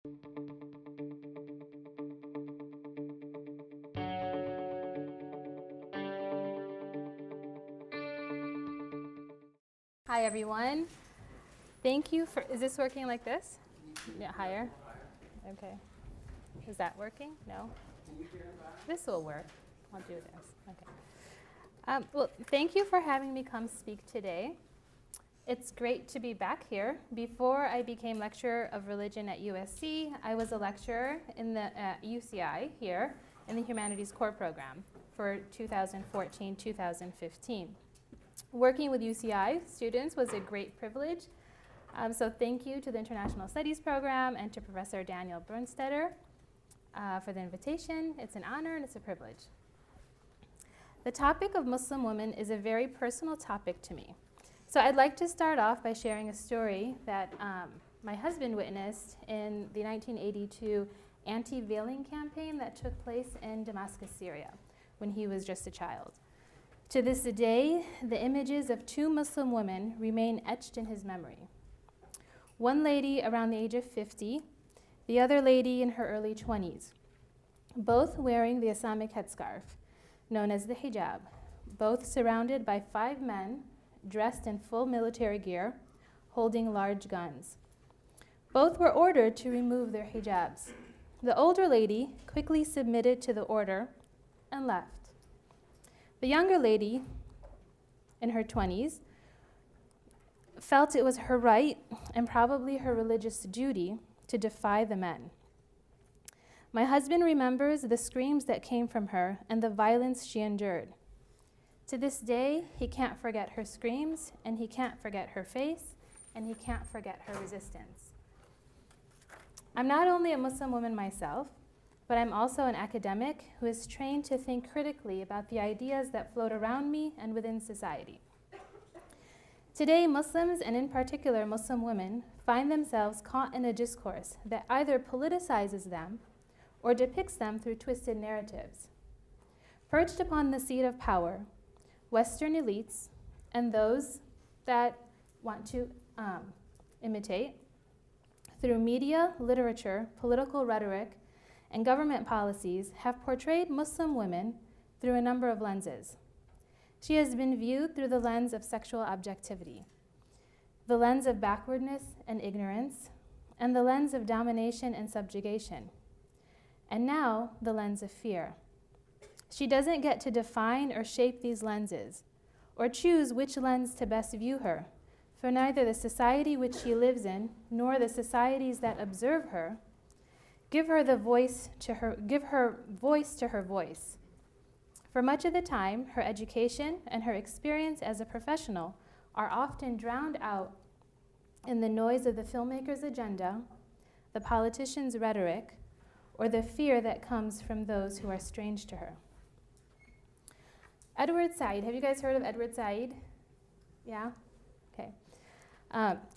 Hi everyone. Thank you for, is this working like this? Yeah, higher? Okay. Is that working? No? This will work. I'll do this. Okay. Well, thank you for having me come speak today. It's great to be back here. Before I became lecturer of religion at USC, I was a lecturer in the UCI here in the Humanities Core program for 2014-2015. Working with UCI students was a great privilege. So thank you to the International Studies program and to Professor Daniel Brunstetter for the invitation. It's an honor and it's a privilege. The topic of Muslim women is a very personal topic to me. So I'd like to start off by sharing a story that my husband witnessed in the 1982 anti-veiling campaign that took place in Damascus, Syria, when he was just a child. To this day, the images of two Muslim women remain etched in his memory. One lady around the age of 50, the other lady in her early 20s, both wearing the Islamic headscarf, known as the hijab, both surrounded by 5 men dressed in full military gear, holding large guns. Both were ordered to remove their hijabs. The older lady quickly submitted to the order and left. The younger lady, in her 20s, felt it was her right and probably her religious duty to defy the men. My husband remembers the screams that came from her and the violence she endured. To this day, he can't forget her screams, and he can't forget her face, and he can't forget her resistance. I'm not only a Muslim woman myself, but I'm also an academic who is trained to think critically about the ideas that float around me and within society. Today, Muslims, and in particular Muslim women, find themselves caught in a discourse that either politicizes them or depicts them through twisted narratives. Perched upon the seat of power, Western elites and those that want to imitate, through media, literature, political rhetoric, and government policies, have portrayed Muslim women through a number of lenses. She has been viewed through the lens of sexual objectivity, the lens of backwardness and ignorance, and the lens of domination and subjugation, and now the lens of fear. She doesn't get to define or shape these lenses, or choose which lens to best view her, for neither the society which she lives in, nor the societies that observe her, give her voice to her voice. For much of the time, her education and her experience as a professional are often drowned out in the noise of the filmmaker's agenda, the politician's rhetoric, or the fear that comes from those who are strange to her. Edward Said, have you guys heard of Edward Said? Yeah? Okay.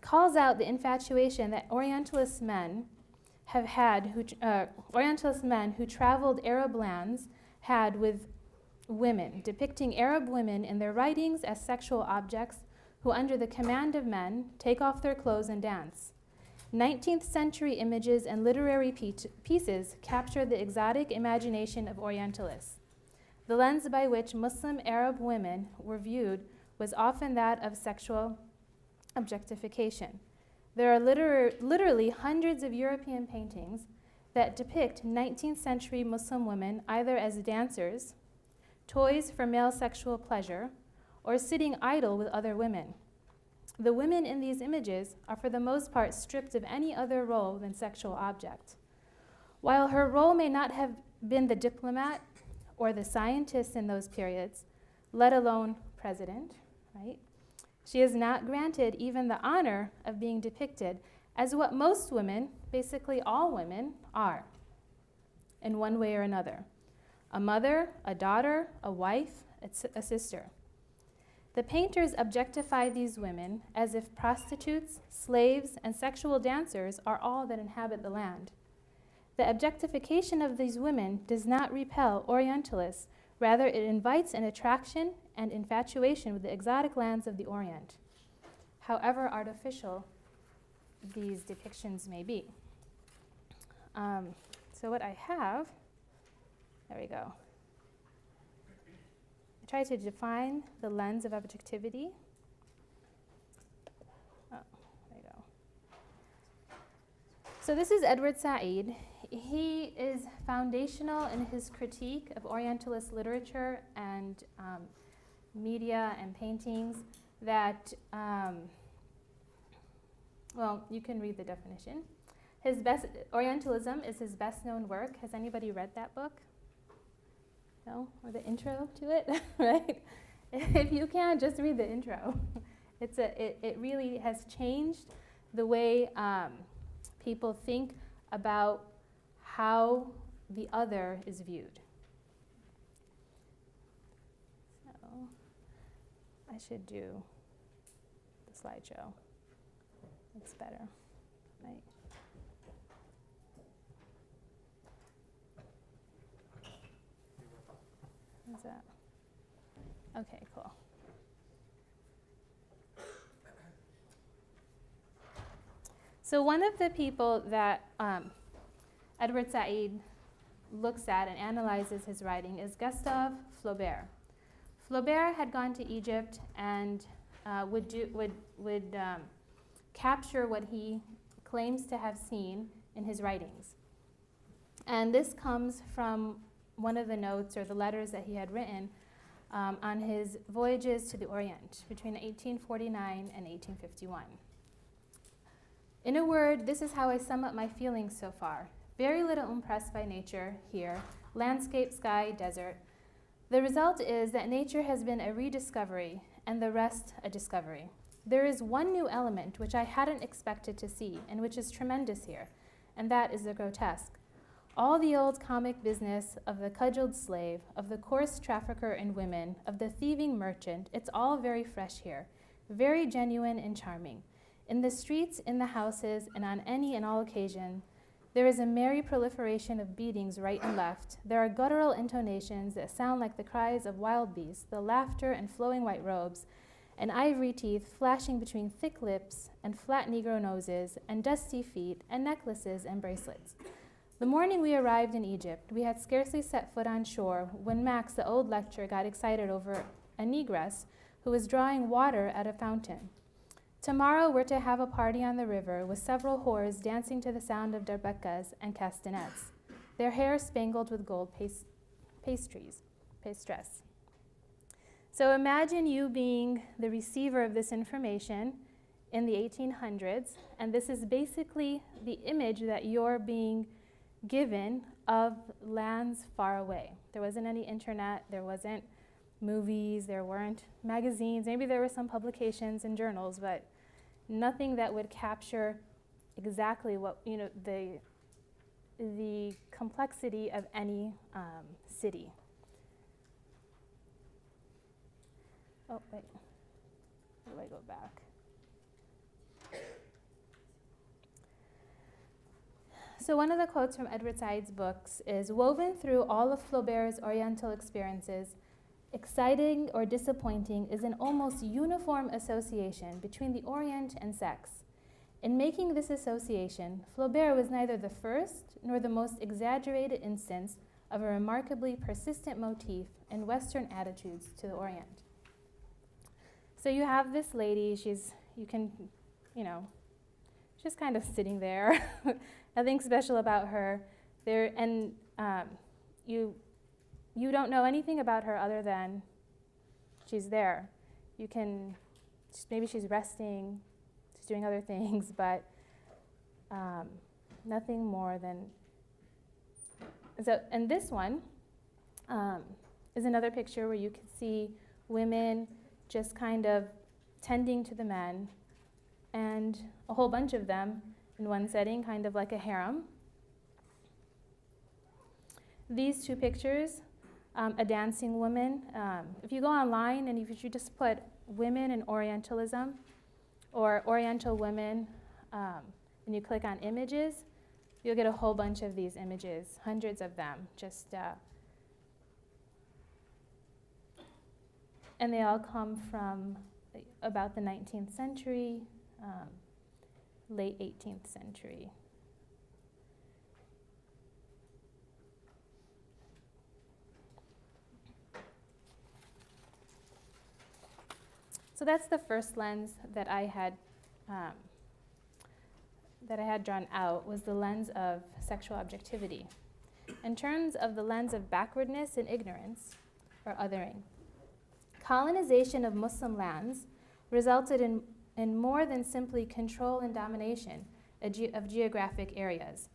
Calls out the infatuation that Orientalist men have had, Orientalist men who traveled Arab lands had with women, depicting Arab women in their writings as sexual objects who, under the command of men, take off their clothes and dance. 19th century images and literary pieces capture the exotic imagination of Orientalists. The lens by which Muslim Arab women were viewed was often that of sexual objectification. There are literally hundreds of European paintings that depict 19th century Muslim women either as dancers, toys for male sexual pleasure, or sitting idle with other women. The women in these images are for the most part stripped of any other role than sexual object. While her role may not have been the diplomat or the scientist in those periods, let alone president, right? She is not granted even the honor of being depicted as what most women, basically all women, are in one way or another. A mother, a daughter, a wife, a sister. The painters objectify these women as if prostitutes, slaves, and sexual dancers are all that inhabit the land. The objectification of these women does not repel Orientalists, rather it invites an attraction and infatuation with the exotic lands of the Orient, however artificial these depictions may be. So what I have, there we go. I try to define the lens of objectivity. Oh, there you go. So this is Edward Said. He is foundational in his critique of Orientalist literature and media and paintings that, well, you can read the definition. Orientalism is his best known work. Has anybody read that book? No? Or the intro to it, right? If you can, just read the intro. It really has changed the way people think about how the other is viewed. So I should do the slideshow. It's better, right? How's that? Okay, cool. So one of the people that Edward Said looks at and analyzes his writing is Gustave Flaubert. Flaubert had gone to Egypt and would capture what he claims to have seen in his writings. And this comes from one of the notes or the letters that he had written on his voyages to the Orient between 1849 and 1851. In a word, this is how I sum up my feelings so far. Very little impressed by nature here, landscape, sky, desert. The result is that nature has been a rediscovery and the rest a discovery. There is one new element which I hadn't expected to see and which is tremendous here, and that is the grotesque. All the old comic business of the cudgeled slave, of the coarse trafficker in women, of the thieving merchant, it's all very fresh here, very genuine and charming. In the streets, in the houses, and on any and all occasion, there is a merry proliferation of beatings right and left. There are guttural intonations that sound like the cries of wild beasts, the laughter and flowing white robes, and ivory teeth flashing between thick lips and flat Negro noses, and dusty feet, and necklaces and bracelets. The morning we arrived in Egypt, we had scarcely set foot on shore when Max, the old lecturer, got excited over a negress who was drawing water at a fountain. Tomorrow we're to have a party on the river with several whores dancing to the sound of darbekas and castanets, their hair spangled with gold pastres. So imagine you being the receiver of this information in the 1800s, and this is basically the image that you're being given of lands far away. There wasn't any internet, there wasn't movies, there weren't magazines, maybe there were some publications and journals, but nothing that would capture exactly what, the complexity of any city. Oh, wait, how do I go back? So one of the quotes from Edward Said's books is, woven through all of Flaubert's Oriental experiences, exciting or disappointing is an almost uniform association between the Orient and sex. In making this association, Flaubert was neither the first nor the most exaggerated instance of a remarkably persistent motif in Western attitudes to the Orient. So you have this lady, she's kind of sitting there. Nothing special about her. You don't know anything about her other than she's there. Maybe she's resting, she's doing other things, but nothing more than. So, and this one is another picture where you can see women just kind of tending to the men, and a whole bunch of them in one setting, kind of like a harem. These two pictures, a dancing woman. If you go online and if you just put women in Orientalism or Oriental women and you click on images, you'll get a whole bunch of these images, hundreds of them. And they all come from about the 19th century, late 18th century. So that's the first lens that I had drawn out, was the lens of sexual objectivity. In terms of the lens of backwardness and ignorance, or othering, colonization of Muslim lands resulted in more than simply control and domination of geographic areas.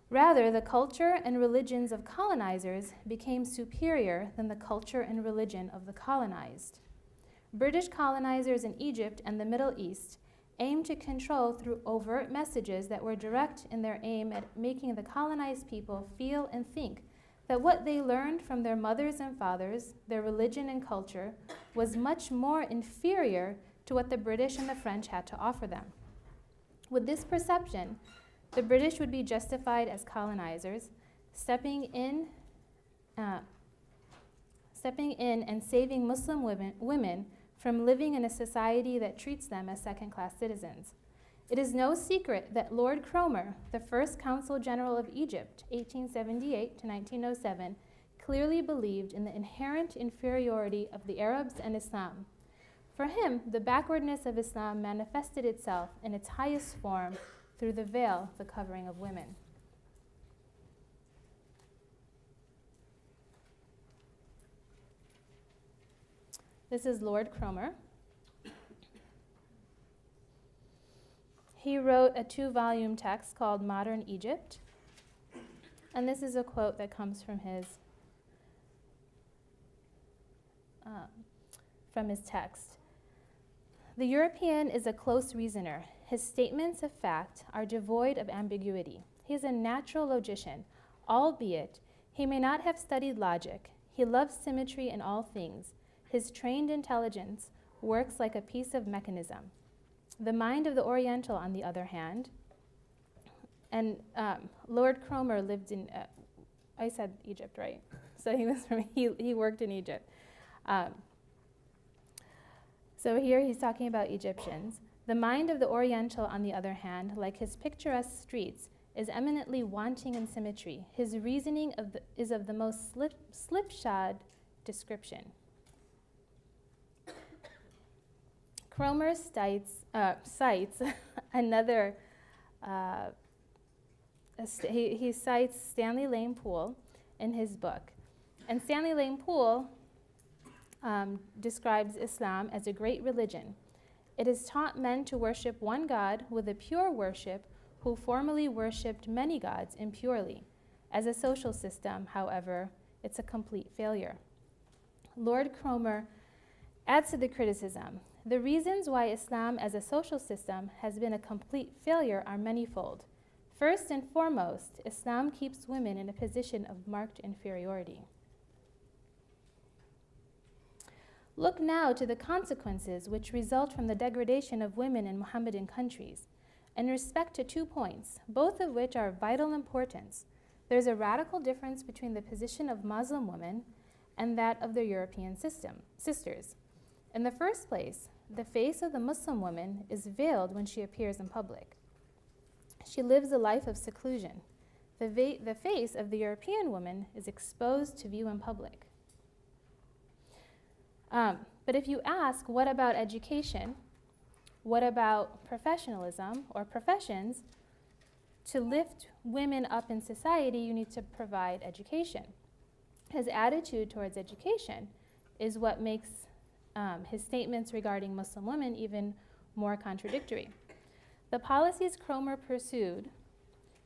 Rather, the culture and religions of colonizers became superior than the culture and religion of the colonized. British colonizers in Egypt and the Middle East aimed to control through overt messages that were direct in their aim at making the colonized people feel and think that what they learned from their mothers and fathers, their religion and culture, was much more inferior to what the British and the French had to offer them. With this perception, the British would be justified as colonizers, stepping in and saving Muslim women from living in a society that treats them as second-class citizens. It is no secret that Lord Cromer, the first Consul General of Egypt, 1878 to 1907, clearly believed in the inherent inferiority of the Arabs and Islam. For him, the backwardness of Islam manifested itself in its highest form through the veil, the covering of women. This is Lord Cromer. He wrote a 2-volume text called Modern Egypt. And this is a quote that comes from his text. The European is a close reasoner. His statements of fact are devoid of ambiguity. He is a natural logician, albeit he may not have studied logic. He loves symmetry in all things. His trained intelligence works like a piece of mechanism. The mind of the Oriental, on the other hand, and Lord Cromer lived in, I said Egypt, right? So he worked in Egypt. So here he's talking about Egyptians. The mind of the Oriental, on the other hand, like his picturesque streets, is eminently wanting in symmetry. His reasoning is of the most slipshod description. Cromer cites another, he cites Stanley Lane Poole in his book. And Stanley Lane Poole describes Islam as a great religion. It has taught men to worship one God with a pure worship who formerly worshipped many gods impurely. As a social system, however, it's a complete failure. Lord Cromer adds to the criticism. The reasons why Islam as a social system has been a complete failure are manifold. First and foremost, Islam keeps women in a position of marked inferiority. Look now to the consequences which result from the degradation of women in Mohammedan countries. In respect to 2 points, both of which are of vital importance, there's a radical difference between the position of Muslim women and that of their European sisters. In the first place, the face of the Muslim woman is veiled when she appears in public. She lives a life of seclusion. The face of the European woman is exposed to view in public. But if you ask, what about education? What about professionalism or professions? To lift women up in society, you need to provide education. His attitude towards education is what makes his statements regarding Muslim women even more contradictory. The policies Cromer pursued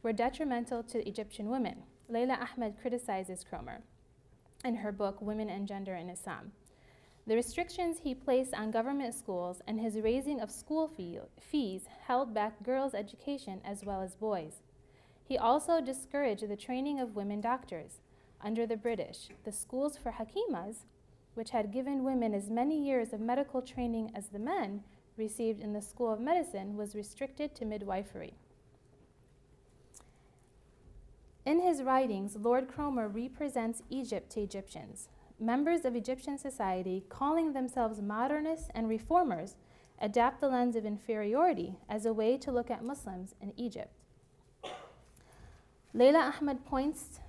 were detrimental to Egyptian women. Layla Ahmed criticizes Cromer in her book, Women and Gender in Islam. The restrictions he placed on government schools and his raising of school fees held back girls' education as well as boys. He also discouraged the training of women doctors. Under the British, the schools for hakimas, which had given women as many years of medical training as the men received in the School of Medicine, was restricted to midwifery. In his writings, Lord Cromer represents Egypt to Egyptians. Members of Egyptian society, calling themselves modernists and reformers, adapt the lens of inferiority as a way to look at Muslims in Egypt. Layla Ahmed points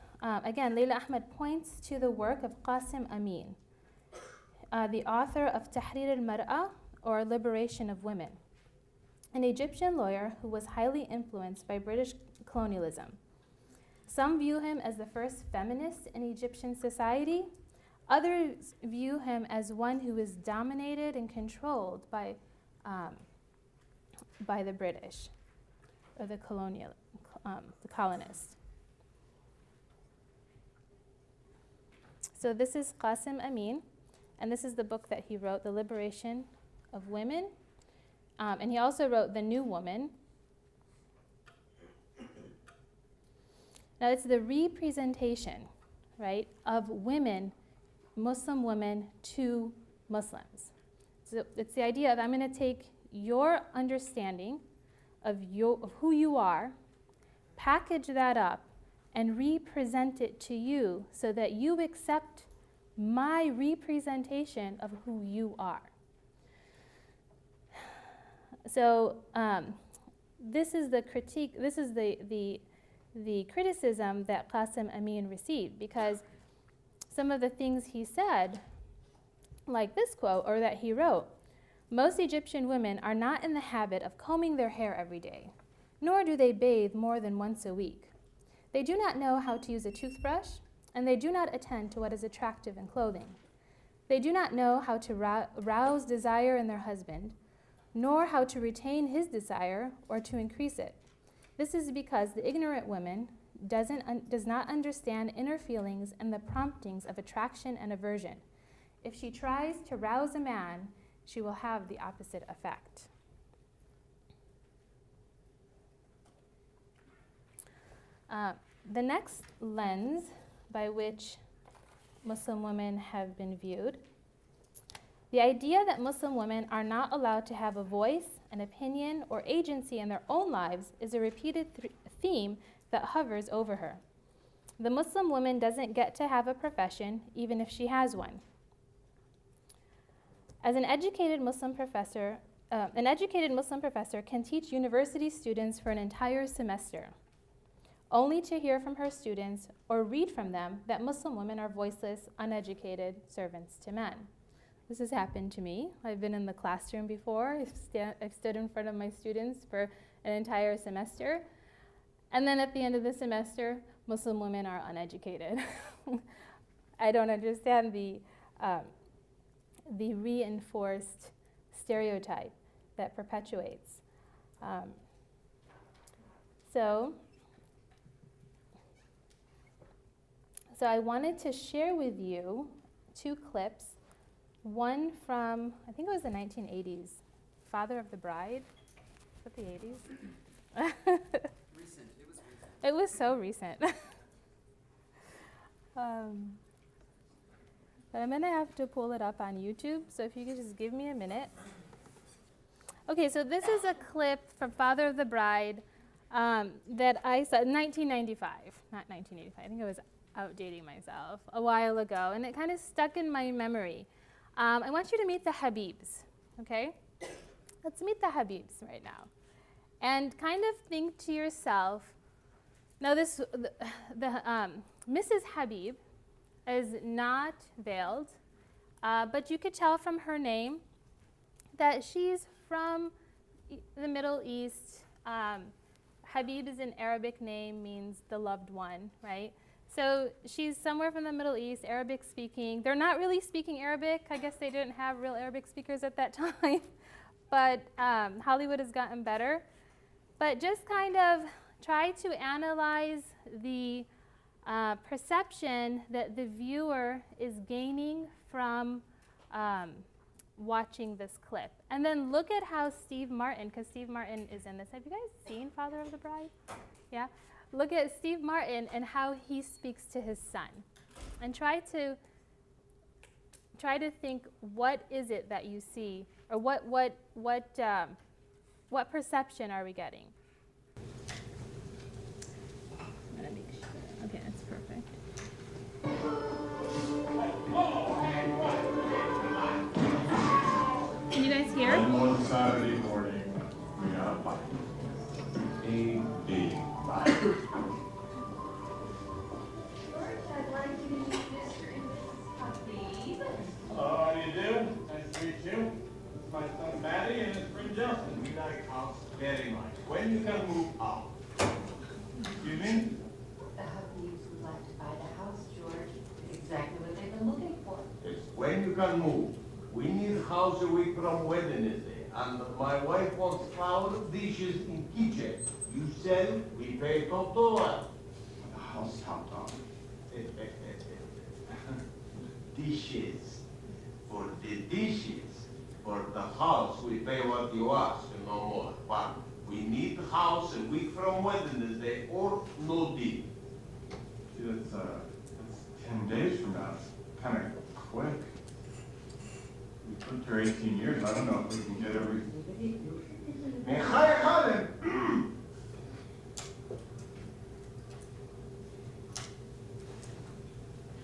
to the work of Qasim Amin, the author of Tahrir al-Mar'a, or liberation of women, an Egyptian lawyer who was highly influenced by British colonialism. Some view him as the first feminist in Egyptian society. Others view him as one who is dominated and controlled by the British, or the colonists. So this is Qasim Amin, and this is the book that he wrote, The Liberation of Women. And he also wrote The New Woman. Now it's the representation, right, of women, Muslim women, to Muslims. So it's the idea of, I'm going to take your understanding of who you are, package that up, and represent it to you so that you accept my representation of who you are. So this is the critique, this is the criticism that Qasim Amin received, because some of the things he said, like this quote, or that he wrote, most Egyptian women are not in the habit of combing their hair every day, nor do they bathe more than once a week. They do not know how to use a toothbrush, and they do not attend to what is attractive in clothing. They do not know how to rouse desire in their husband, nor how to retain his desire or to increase it. This is because the ignorant woman does not understand inner feelings and the promptings of attraction and aversion. If she tries to rouse a man, she will have the opposite effect. The next lens by which Muslim women have been viewed, the idea that Muslim women are not allowed to have a voice, an opinion, or agency in their own lives is a repeated theme that hovers over her. The Muslim woman doesn't get to have a profession, even if she has one. As an educated Muslim professor can teach university students for an entire semester, only to hear from her students or read from them that Muslim women are voiceless, uneducated servants to men. This has happened to me. I've been in the classroom before. I've stood in front of my students for an entire semester. And then at the end of the semester, Muslim women are uneducated. I don't understand the reinforced stereotype that perpetuates. So I wanted to share with you two clips. One from, I think it was the 1980s, Father of the Bride. Is that the 80s? Recent. It was recent. It was so recent. But I'm going to have to pull it up on YouTube, so if you could just give me a minute. Okay, so this is a clip from Father of the Bride that I saw in 1995. Not 1985, I think I was outdating myself, a while ago, and it kind of stuck in my memory. I want you to meet the Habibs, okay? Let's meet the Habibs right now. And kind of think to yourself, now Mrs. Habib is not veiled, but you could tell from her name that she's from the Middle East. Habib is an Arabic name, means the loved one, right? So she's somewhere from the Middle East, Arabic speaking. They're not really speaking Arabic. I guess they didn't have real Arabic speakers at that time. But Hollywood has gotten better. But just kind of try to analyze the perception that the viewer is gaining from watching this clip. And then look at how Steve Martin, because Steve Martin is in this. Have you guys seen Father of the Bride? Yeah? Look at Steve Martin and how he speaks to his son. And try to think, what is it that you see, or what perception are we getting? I'm gonna make sure. Okay, that's perfect. Can you guys hear? And one Saturday morning, we got a bite. A big bite. George, I'd like you to meet Mr. and Mrs. Habib. Hello, how do you do? Nice to meet you. This is my son, house a week from Wednesday, and my wife wants flour dishes in kitchen. You sell, we pay $12. The house topped off. Dishes. For the dishes. For the house, we pay what you ask and no more. But we need the house a week from Wednesday or no deal. See, that's 10 days from now. It's kind of quick. We've lived here 18 years. I don't know if we can get everything.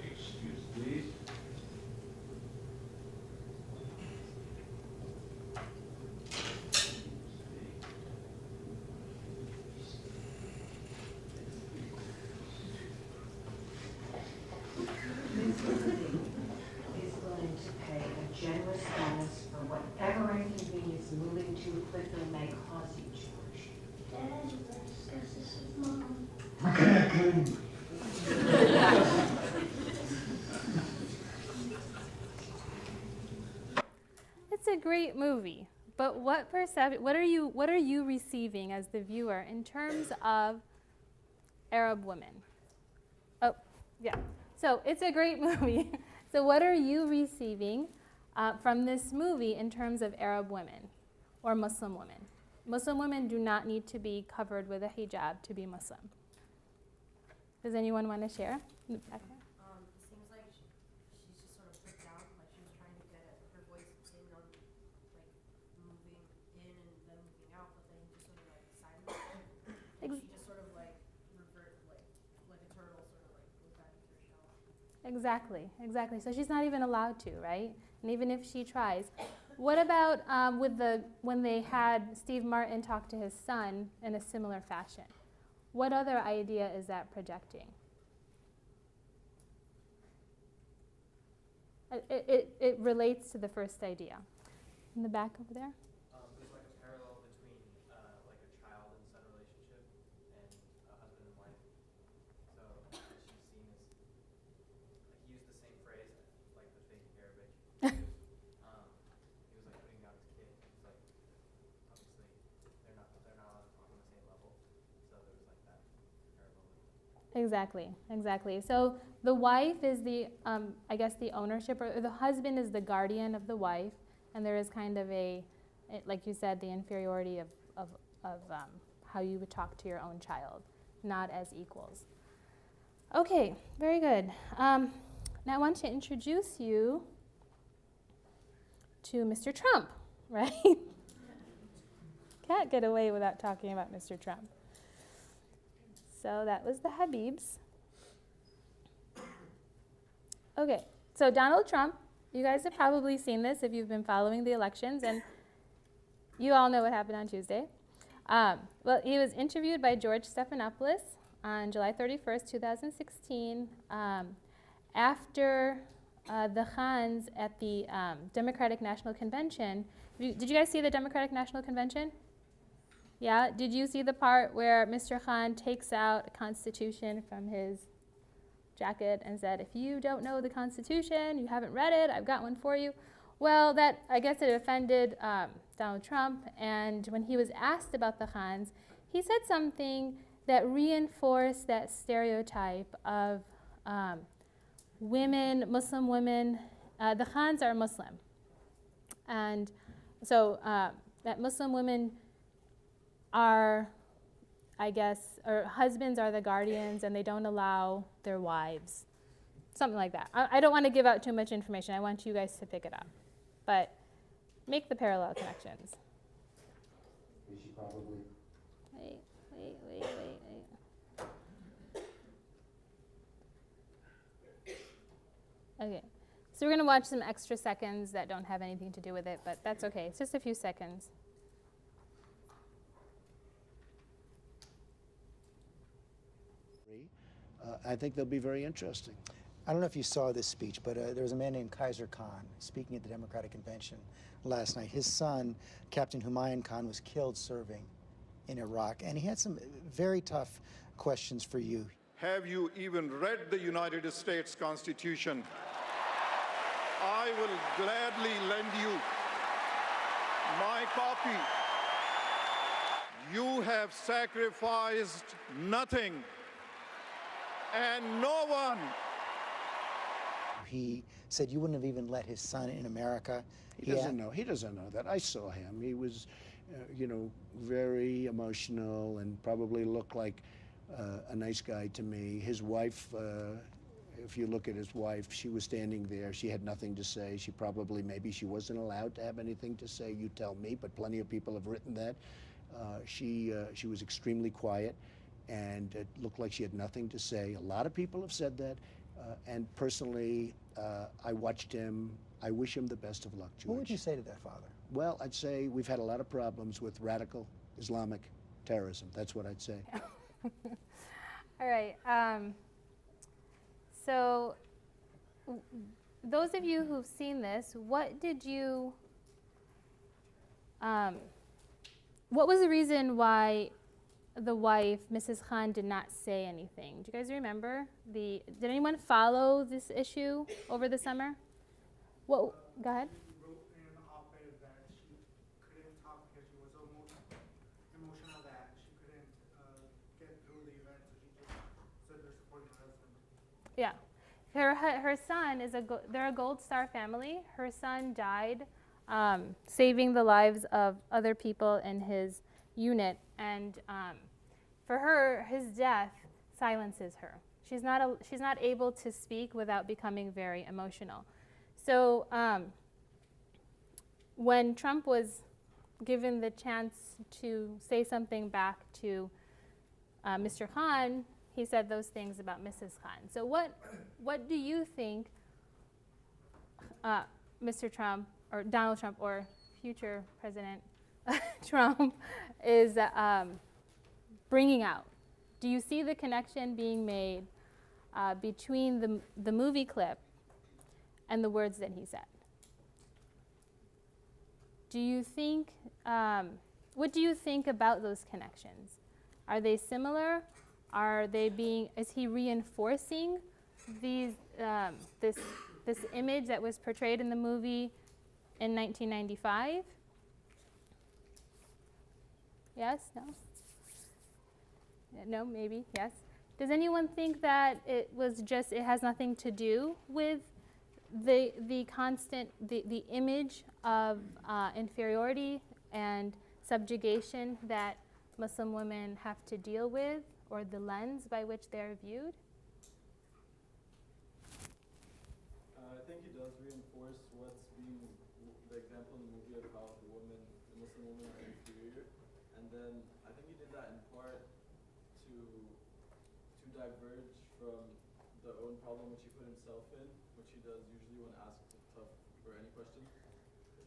Excuse please. Ms. Liberty is willing to pay a generous bonus for whatever inconvenience moving too quickly may cause you, George. Dad, let's discuss this with Mom. It's a great movie, but what are you receiving as the viewer in terms of Arab women? Oh, yeah. So it's a great movie. So what are you receiving from this movie in terms of Arab women or Muslim women? Muslim women do not need to be covered with a hijab to be Muslim. Does anyone want to share? It seems like she's just sort of put down, like she was trying to get her voice in on like moving in and then moving out, but then he just sort of like silenced her. And she just sort of like reverted like a turtle, sort of like goes back into her shell. Exactly, exactly. So she's not even allowed to, right? And even if she tries. What about when they had Steve Martin talk to his son in a similar fashion? What other idea is that projecting? It relates to the first idea. In the back over there? There's like a parallel between like a child and son relationship and a husband and wife. So she's seen as like he used the same phrase like the fake Arabic. He was like putting down his kid. It's like obviously they're not allowed to talk on the same level. So there was like that parallel. Exactly, exactly. So the wife is the, I guess, the ownership, or the husband is the guardian of the wife, and there is kind of like you said, the inferiority of how you would talk to your own child, not as equals. Okay, very good. Now I want to introduce you to Mr. Trump, right? Can't get away without talking about Mr. Trump. So that was the Habibs. Okay, so Donald Trump, you guys have probably seen this if you've been following the elections, and you all know what happened on Tuesday. Well, he was interviewed by George Stephanopoulos on July 31st, 2016, after the Khans at the Democratic National Convention. Did you guys see the Democratic National Convention? Yeah, did you see the part where Mr. Khan takes out a constitution from his jacket and said, if you don't know the Constitution, you haven't read it, I've got one for you? Well, I guess it offended Donald Trump, and when he was asked about the Khans, he said something that reinforced that stereotype of women, Muslim women. The Khans are Muslim, and so that Muslim women are, I guess, or husbands are the guardians and they don't allow their wives. Something like that. I don't want to give out too much information. I want you guys to pick it up. But make the parallel connections. Is she probably? Wait. Okay. So we're going to watch some extra seconds that don't have anything to do with it, but that's okay. It's just a few seconds. I think they'll be very interesting. I don't know if you saw this speech, but there was a man named Kaiser Khan speaking at the Democratic Convention last night. His son, Captain Humayun Khan, was killed serving in Iraq, and he had some very tough questions for you. Have you even read the United States Constitution? I will gladly lend you my copy. You have sacrificed nothing and no one. He said you wouldn't have even let his son in America. He doesn't know. He doesn't know that. I saw him. He was, very emotional and probably looked like a nice guy to me. His wife, if you look at his wife, she was standing there. She had nothing to say. Maybe she wasn't allowed to have anything to say. You tell me, but plenty of people have written that. She was extremely quiet, and it looked like she had nothing to say. A lot of people have said that, and personally, I watched him. I wish him the best of luck, George. What would you say to that father? Well, I'd say we've had a lot of problems with radical Islamic terrorism. That's what I'd say. All right. So, those of you who've seen this, what was the reason why the wife, Mrs. Khan, did not say anything? Do you guys remember? Did anyone follow this issue over the summer? Go ahead. She wrote in an op-ed that she couldn't talk because she was so emotional that she couldn't get through the event, so she just said they're supporting her husband. Yeah. Her son they're a Gold Star family. Her son died saving the lives of other people in his unit, and for her, his death silences her. She's not able to speak without becoming very emotional. So when Trump was given the chance to say something back to Mr. Khan, he said those things about Mrs. Khan. So what do you think Mr. Trump or Donald Trump or future President Trump is bringing out? Do you see the connection being made between the movie clip and the words that he said? Do you think, what do you think about those connections? Are they similar? Is he reinforcing this image that was portrayed in the movie in 1995? Yes? No? No, maybe, yes. Does anyone think that it has nothing to do with the image of inferiority and subjugation that Muslim women have to deal with, or the lens by which they're viewed? I think it does reinforce what's being the example in the movie of how the Muslim women are inferior, and then I think he did that in part to diverge from the own problem which he put himself in, which he does usually when asked tough or any question.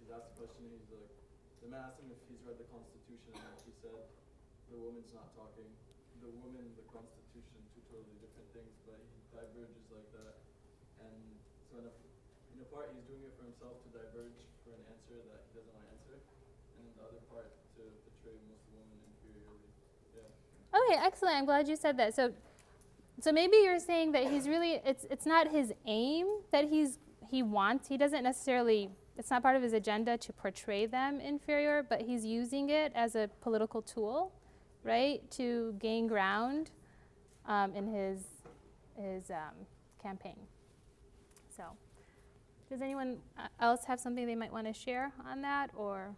He's asked a question, he's like, the man asked him if he's read the Constitution, and he said, the woman's not talking. The woman, the Constitution, two totally different things, but he diverges like that. And so in a part, he's doing it for himself to diverge for an answer that he doesn't want to answer, and in the other part, to portray Muslim women inferiorly. Yeah. Okay, excellent. I'm glad you said that. So maybe you're saying that he's really, it's not his aim that he wants. He doesn't necessarily, it's not part of his agenda to portray them inferior, but he's using it as a political tool, right, to gain ground in his campaign. So, does anyone else have something they might want to share on that, or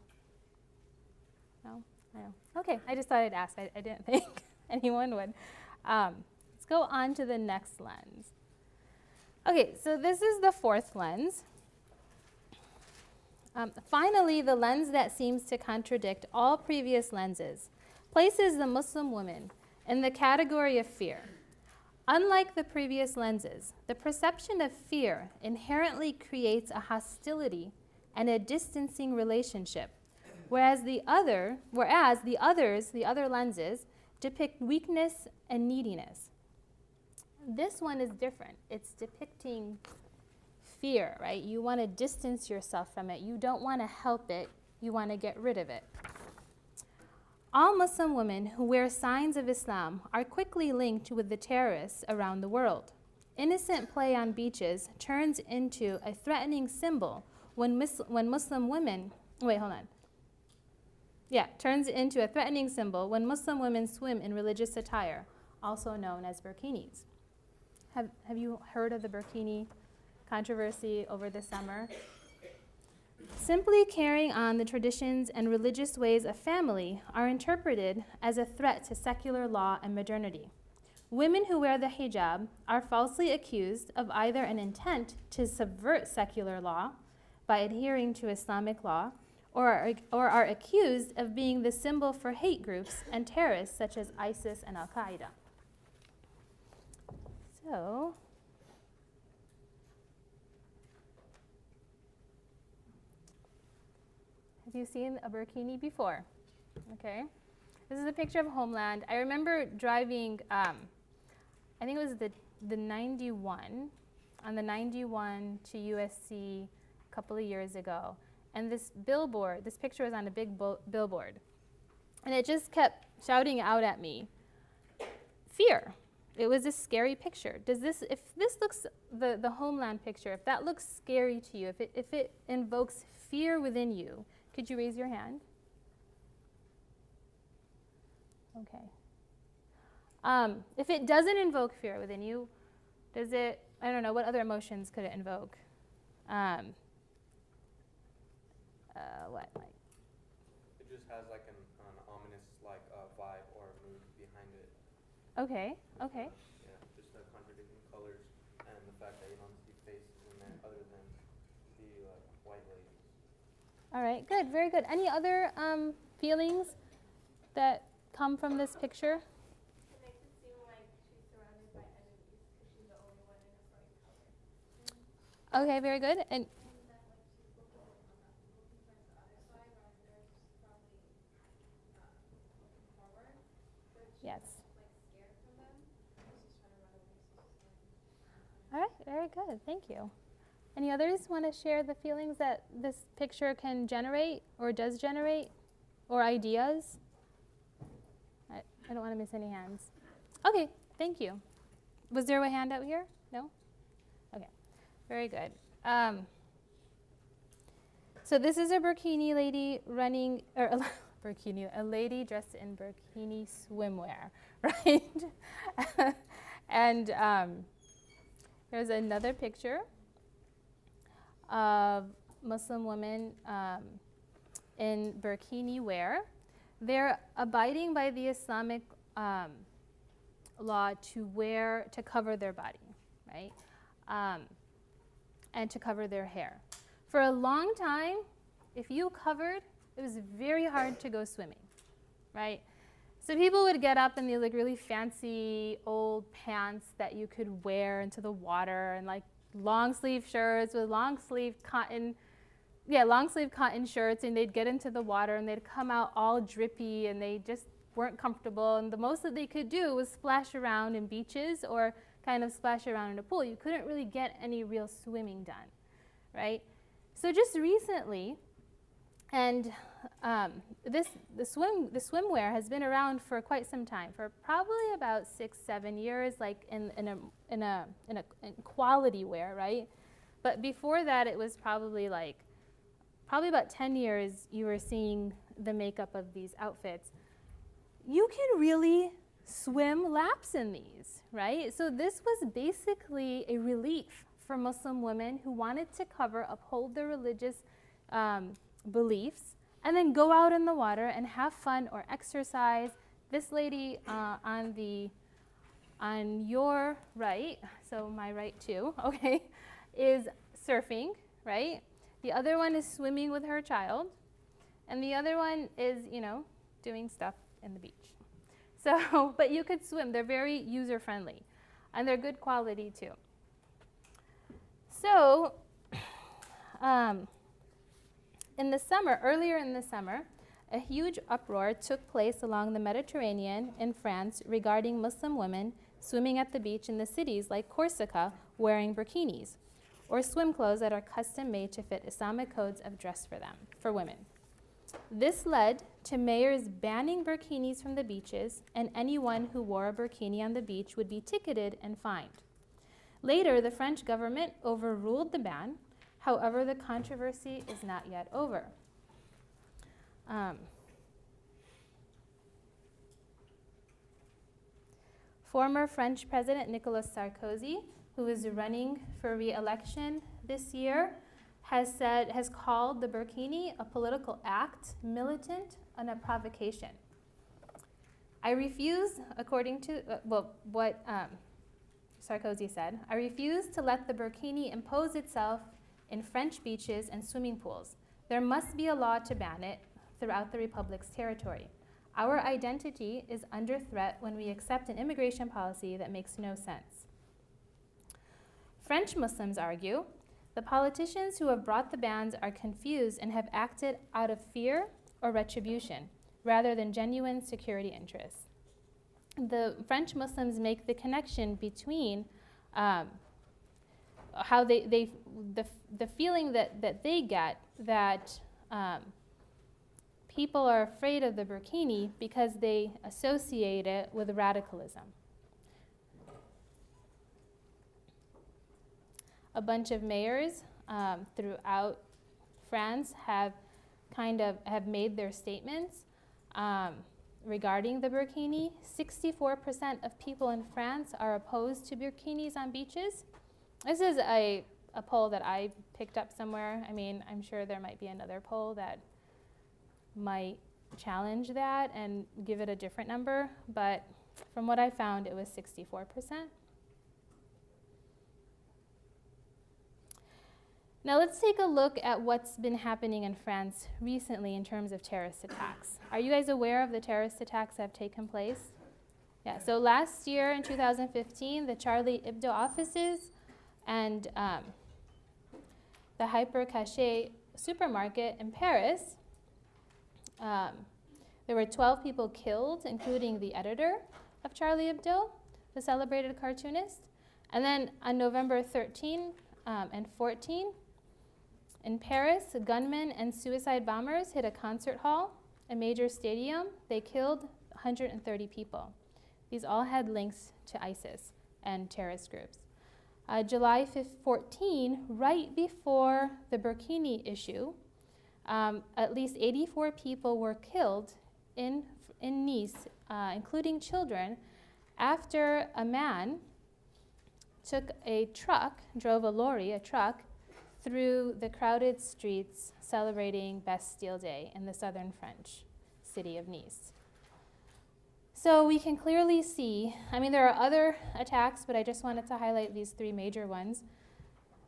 no? I don't. Okay, I just thought I'd ask. I didn't think anyone would. Let's go on to the next lens. Okay, so this is the fourth lens. Finally, the lens that seems to contradict all previous lenses places the Muslim woman in the category of fear. Unlike the previous lenses, the perception of fear inherently creates a hostility and a distancing relationship, whereas the other lenses depict weakness and neediness. This one is different. It's depicting fear, right? You want to distance yourself from it. You don't want to help it. You want to get rid of it. All Muslim women who wear signs of Islam are quickly linked with the terrorists around the world. innocent play on beaches turns into a threatening symbol when Muslim women, turns into a threatening symbol when Muslim women swim in religious attire, also known as burkinis. Have you heard of the burkini controversy over the summer? Simply carrying on the traditions and religious ways of family are interpreted as a threat to secular law and modernity. Women who wear the hijab are falsely accused of either an intent to subvert secular law by adhering to Islamic law, or are accused of being the symbol for hate groups and terrorists such as ISIS and Al-Qaeda. So, have you seen a burkini before? Okay. This is a picture of Homeland. I remember driving, I think it was the 91, on the 91 to USC a couple of years ago. And this billboard, this picture was on a big billboard. And it just kept shouting out at me, fear. It was a scary picture. If this looks, the Homeland picture, if that looks scary to you, if it invokes fear within you, could you raise your hand? Okay. If it doesn't invoke fear within you, does it, I don't know, what other emotions could it invoke? What? Like? It just has like an ominous like vibe or mood behind it. Okay, okay. Yeah, just the contradicting colors and the fact that you don't see faces in there other than the white ladies. All right, good, very good. Any other feelings that come from this picture? It makes it seem like she's surrounded by enemies because she's the only one in a bright color. Okay, very good. And that like she's looking towards the other side rather than just probably looking forward. But she's yes. like scared from them. She's trying to run away. So she's All right, very good. Thank you. Any others want to share the feelings that this picture can generate or does generate, or ideas? I don't want to miss any hands. Okay, thank you. Was there a hand out here? No? Okay, very good. So this is a burkini lady running, or a lady dressed in burkini swimwear, right? And there's another picture of Muslim women in burkini wear. They're abiding by the Islamic law to cover their body, right? And to cover their hair. For a long time, if you covered, it was very hard to go swimming, right? So people would get up in these like really fancy old pants that you could wear into the water, and like long sleeve shirts with long sleeve cotton shirts, and they'd get into the water and they'd come out all drippy and they just weren't comfortable, and the most that they could do was splash around in beaches or kind of splash around in a pool. You couldn't really get any real swimming done, right? So just recently, and the swimwear has been around for quite some time, for probably about 6-7 years, like in quality wear, right? But before that, it was probably about 10 years you were seeing the makeup of these outfits. You can really swim laps in these, right? So this was basically a relief for Muslim women who wanted to uphold their religious beliefs, and then go out in the water and have fun or exercise. This lady on your right, so my right too, okay, is surfing, right? The other one is swimming with her child, and the other one is, doing stuff in the beach. So, but you could swim. They're very user-friendly, and they're good quality too. So, earlier in the summer, a huge uproar took place along the Mediterranean in France regarding Muslim women swimming at the beach in the cities like Corsica wearing burkinis, or swim clothes that are custom made to fit Islamic codes of dress for women. This led to mayors banning burkinis from the beaches, and anyone who wore a burkini on the beach would be ticketed and fined. Later, the French government overruled the ban. However, the controversy is not yet over. Former French President Nicolas Sarkozy, who is running for re-election this year, has called the burkini a political act, militant, and a provocation. I refuse, according to what Sarkozy said, I refuse to let the burkini impose itself in French beaches and swimming pools. There must be a law to ban it throughout the Republic's territory. Our identity is under threat when we accept an immigration policy that makes no sense. French Muslims argue the politicians who have brought the bans are confused and have acted out of fear or retribution, rather than genuine security interests. The French Muslims make the connection between how the feeling that they get that people are afraid of the burkini because they associate it with radicalism. A bunch of mayors throughout France have made their statements regarding the burkini. 64% of people in France are opposed to burkinis on beaches. This is a poll that I picked up somewhere. I mean, I'm sure there might be another poll that might challenge that and give it a different number, but from what I found, it was 64%. Now let's take a look at what's been happening in France recently in terms of terrorist attacks. Are you guys aware of the terrorist attacks that have taken place? Yeah, so last year in 2015, the Charlie Hebdo offices and the Hyper Caché supermarket in Paris, there were 12 people killed, including the editor of Charlie Hebdo, the celebrated cartoonist. And then on November 13 and 14, in Paris, gunmen and suicide bombers hit a concert hall, a major stadium. They killed 130 people. These all had links to ISIS and terrorist groups. July 14, right before the burkini issue, at least 84 people were killed in Nice, including children, after a man took a truck, drove a truck, through the crowded streets celebrating Bastille Day in the southern French city of Nice. So we can clearly see, I mean, there are other attacks, but I just wanted to highlight these three major ones,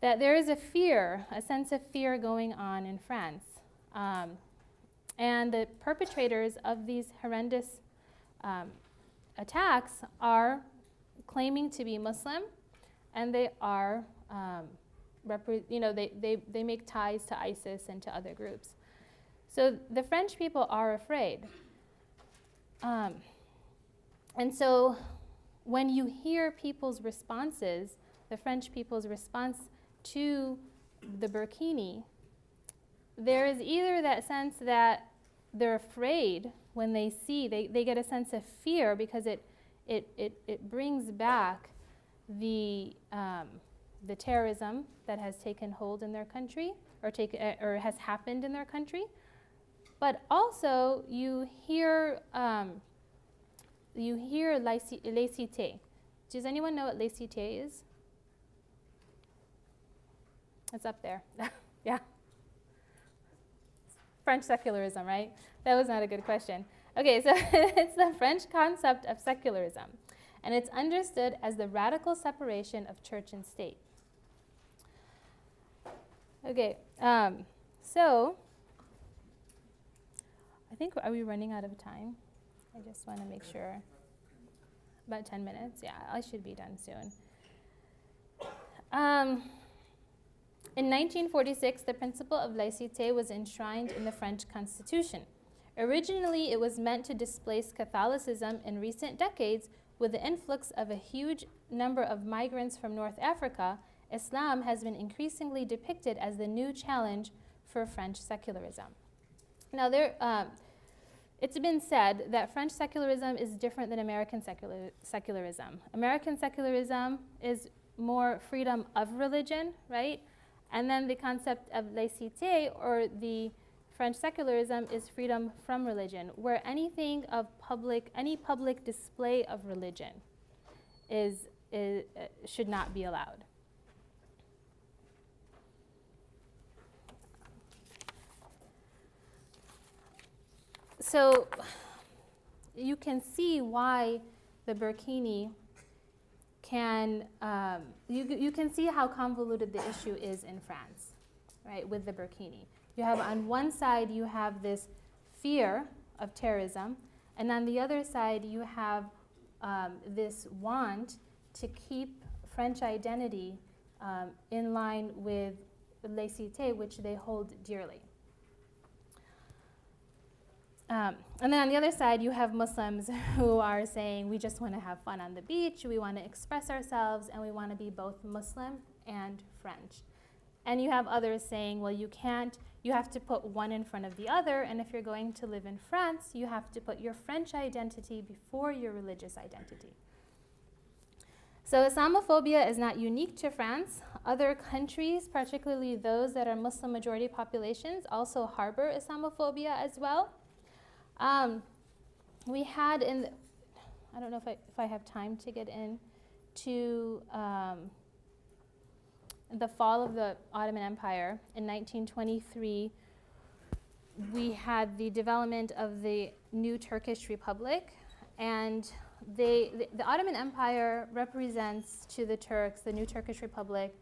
that there is a sense of fear going on in France. And the perpetrators of these horrendous attacks are claiming to be Muslim, and they are, they make ties to ISIS and to other groups. So the French people are afraid. And so when you hear people's responses, the French people's response to the burkini, there is either that sense that they're afraid when they see, they get a sense of fear because it brings back the terrorism that has taken hold in their country or has happened in their country. But also you hear laïcité. Does anyone know what laïcité is? It's up there. Yeah. French secularism, right? That was not a good question. Okay, so it's the French concept of secularism, and it's understood as the radical separation of church and state. Okay, so I think, are we running out of time? I just want to make sure. About 10 minutes? Yeah, I should be done soon. In 1946, the principle of laïcité was enshrined in the French Constitution. Originally, it was meant to displace Catholicism. In recent decades, with the influx of a huge number of migrants from North Africa, Islam has been increasingly depicted as the new challenge for French secularism. Now, it's been said that French secularism is different than American secularism. American secularism is more freedom of religion, right? And then the concept of laïcité, or the French secularism, is freedom from religion, where any public display of religion should not be allowed. So you can see why the burkini can, you can see how convoluted the issue is in France, right, with the burkini. You have, on one side, you have this fear of terrorism, and on the other side, you have this want to keep French identity in line with laïcité, which they hold dearly. And then on the other side, you have Muslims who are saying, we just want to have fun on the beach, we want to express ourselves, and we want to be both Muslim and French. And you have others saying, well, you have to put one in front of the other, and if you're going to live in France, you have to put your French identity before your religious identity. So Islamophobia is not unique to France. Other countries, particularly those that are Muslim majority populations, also harbor Islamophobia as well. We had I don't know if I have time to get into the fall of the Ottoman Empire in 1923. We had the development of the new Turkish Republic, and the Ottoman Empire represents to the Turks, the new Turkish Republic,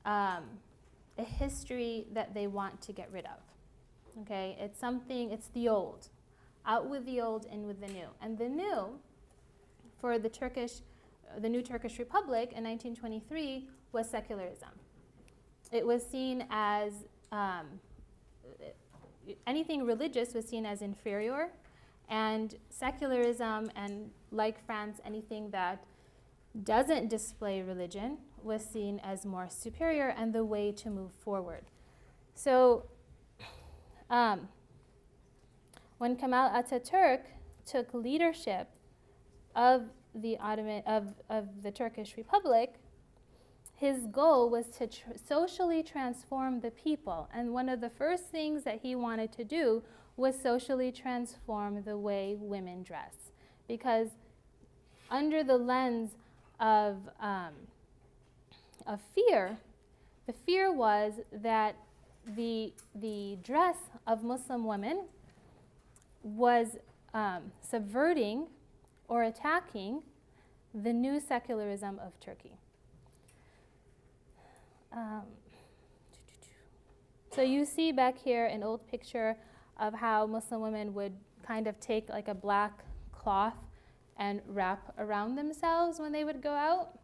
a history that they want to get rid of. Okay, it's the old. Out with the old, in with the new. And the new, for the new Turkish Republic in 1923, was secularism. It was seen as, anything religious was seen as inferior, and secularism, and like France, anything that doesn't display religion was seen as more superior and the way to move forward. So, when Kemal Atatürk took leadership of the Turkish Republic, his goal was to socially transform the people. And one of the first things that he wanted to do was socially transform the way women dress. Because under the lens of fear, the fear was that the dress of Muslim women was subverting or attacking the new secularism of Turkey. So you see back here an old picture of how Muslim women would kind of take like a black cloth and wrap around themselves when they would go out.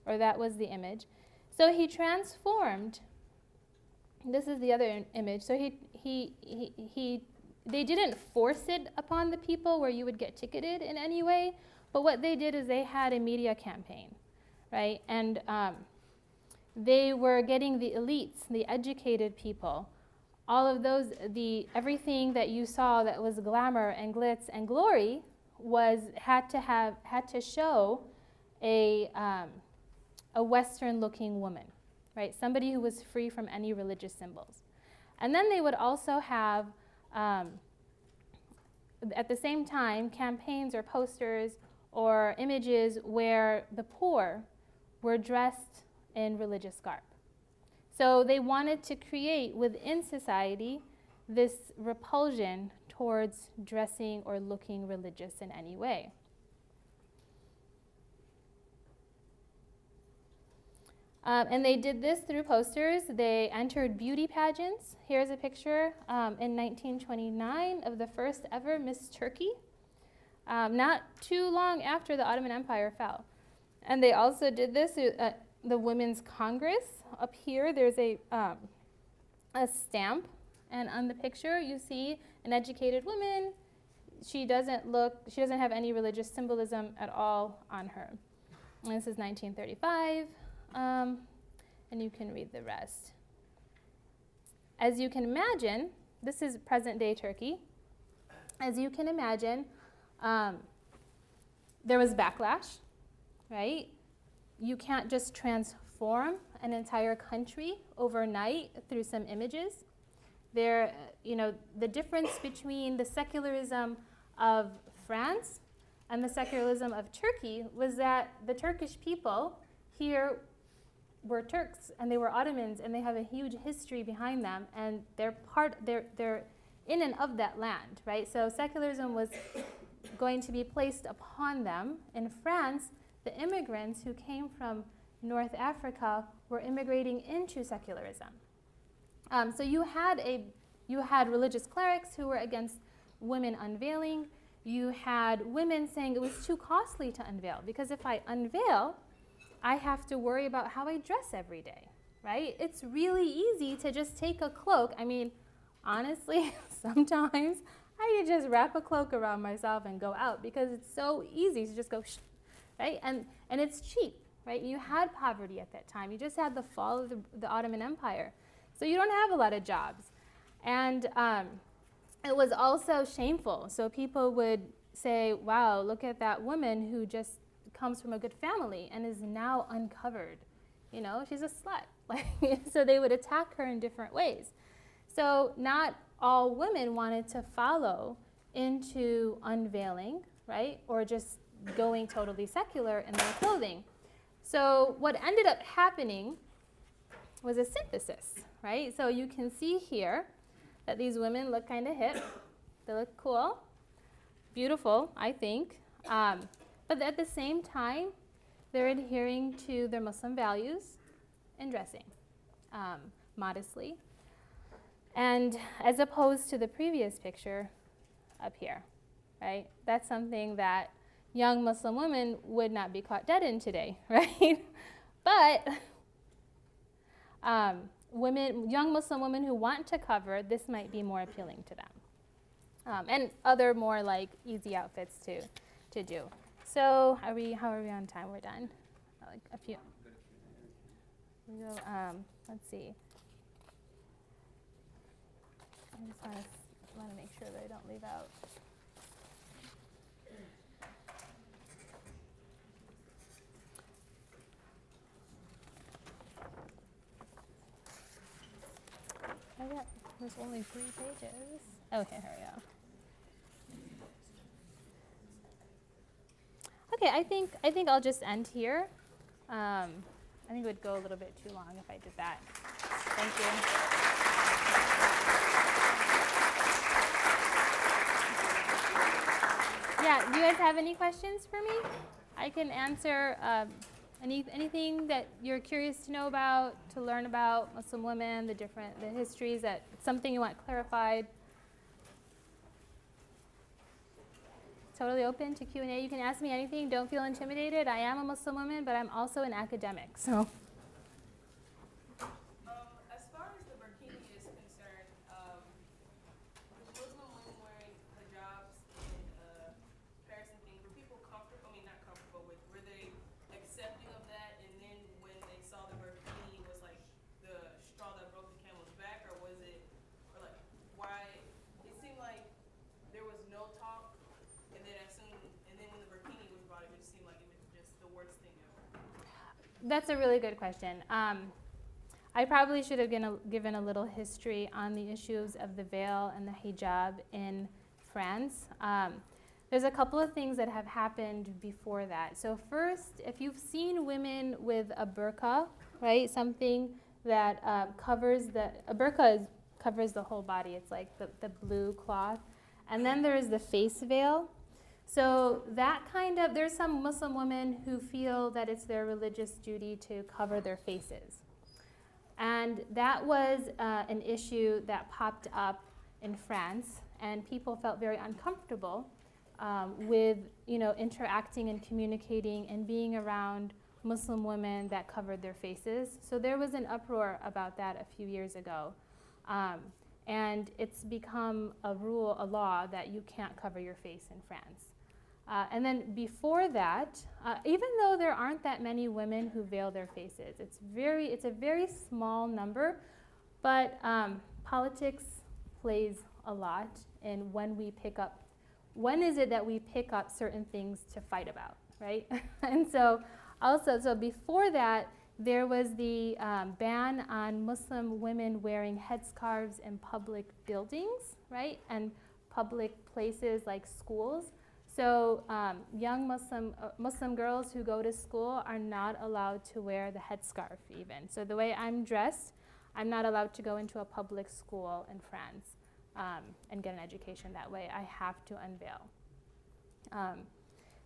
Or that was the image. So he transformed. This is the other image. So they didn't force it upon the people where you would get ticketed in any way, but what they did is they had a media campaign, right? And they were getting the elites, the educated people, all of those, everything that you saw that was glamour and glitz and glory had to show a Western-looking woman. Right, somebody who was free from any religious symbols. And then they would also have, at the same time, campaigns or posters or images where the poor were dressed in religious garb. So they wanted to create within society this repulsion towards dressing or looking religious in any way. And they did this through posters. They entered beauty pageants. Here's a picture in 1929 of the first ever Miss Turkey, not too long after the Ottoman Empire fell. And they also did this at the Women's Congress. Up here, there's a stamp, and on the picture, you see an educated woman. She doesn't have any religious symbolism at all on her. And this is 1935. And you can read the rest. As you can imagine, this is present-day Turkey. As you can imagine, there was backlash, right? You can't just transform an entire country overnight through some images. There, the difference between the secularism of France and the secularism of Turkey was that the Turkish people here were Turks and they were Ottomans and they have a huge history behind them and they're in and of that land, right? So secularism was going to be placed upon them. In France, the immigrants who came from North Africa were immigrating into secularism. So you had religious clerics who were against women unveiling. You had women saying it was too costly to unveil because if I unveil, I have to worry about how I dress every day, right? It's really easy to just take a cloak. I mean, honestly, sometimes I could just wrap a cloak around myself and go out because it's so easy to just go, right? And it's cheap, right? You had poverty at that time. You just had the fall of the Ottoman Empire. So you don't have a lot of jobs. And it was also shameful. So people would say, wow, look at that woman who just comes from a good family and is now uncovered. She's a slut. So they would attack her in different ways. So not all women wanted to follow into unveiling, right? Or just going totally secular in their clothing. So what ended up happening was a synthesis, right? So you can see here that these women look kind of hip. They look cool, beautiful, I think. But at the same time, they're adhering to their Muslim values in dressing modestly. And as opposed to the previous picture up here, right? That's something that young Muslim women would not be caught dead in today, right? But young Muslim women who want to cover, this might be more appealing to them. And other more like easy outfits to do. So how are we on time? We're done. Like a few. We go, let's see. I just want to make sure that I don't leave out. There's only 3 pages. Okay, here we go. Okay, I think I'll just end here. I think it would go a little bit too long if I did that. Thank you. Yeah, do you guys have any questions for me? I can answer anything that you're curious to know about, to learn about Muslim women, the histories, that something you want clarified. Totally open to Q&A. You can ask me anything. Don't feel intimidated. I am a Muslim woman, but I'm also an academic. So. As far as the burkini is concerned, Muslim women wearing hijabs in Paris and things, were people comfortable? I mean, not comfortable with. Were they accepting of that? And then when they saw the burkini was like the straw that broke the camel's back, or was it, or like why? It seemed like there was no talk. And then when the burkini was brought, it just seemed like it was just the worst thing ever. That's a really good question. I probably should have given a little history on the issues of the veil and the hijab in France. There's a couple of things that have happened before that. So first, if you've seen women with a burqa, right, something that covers covers the whole body. It's like the blue cloth. And then there is the face veil. So that there's some Muslim women who feel that it's their religious duty to cover their faces. And that was an issue that popped up in France, and people felt very uncomfortable with interacting and communicating and being around Muslim women that covered their faces. So there was an uproar about that a few years ago. And it's become a law that you can't cover your face in France. And then before that, even though there aren't that many women who veil their faces, it's a very small number, but politics plays a lot in when we pick up when is it that we pick up certain things to fight about, right? And so also, so before that, there was the ban on Muslim women wearing headscarves in public buildings, right? And public places like schools. So young Muslim girls who go to school are not allowed to wear the headscarf even. So the way I'm dressed, I'm not allowed to go into a public school in France and get an education that way. I have to unveil.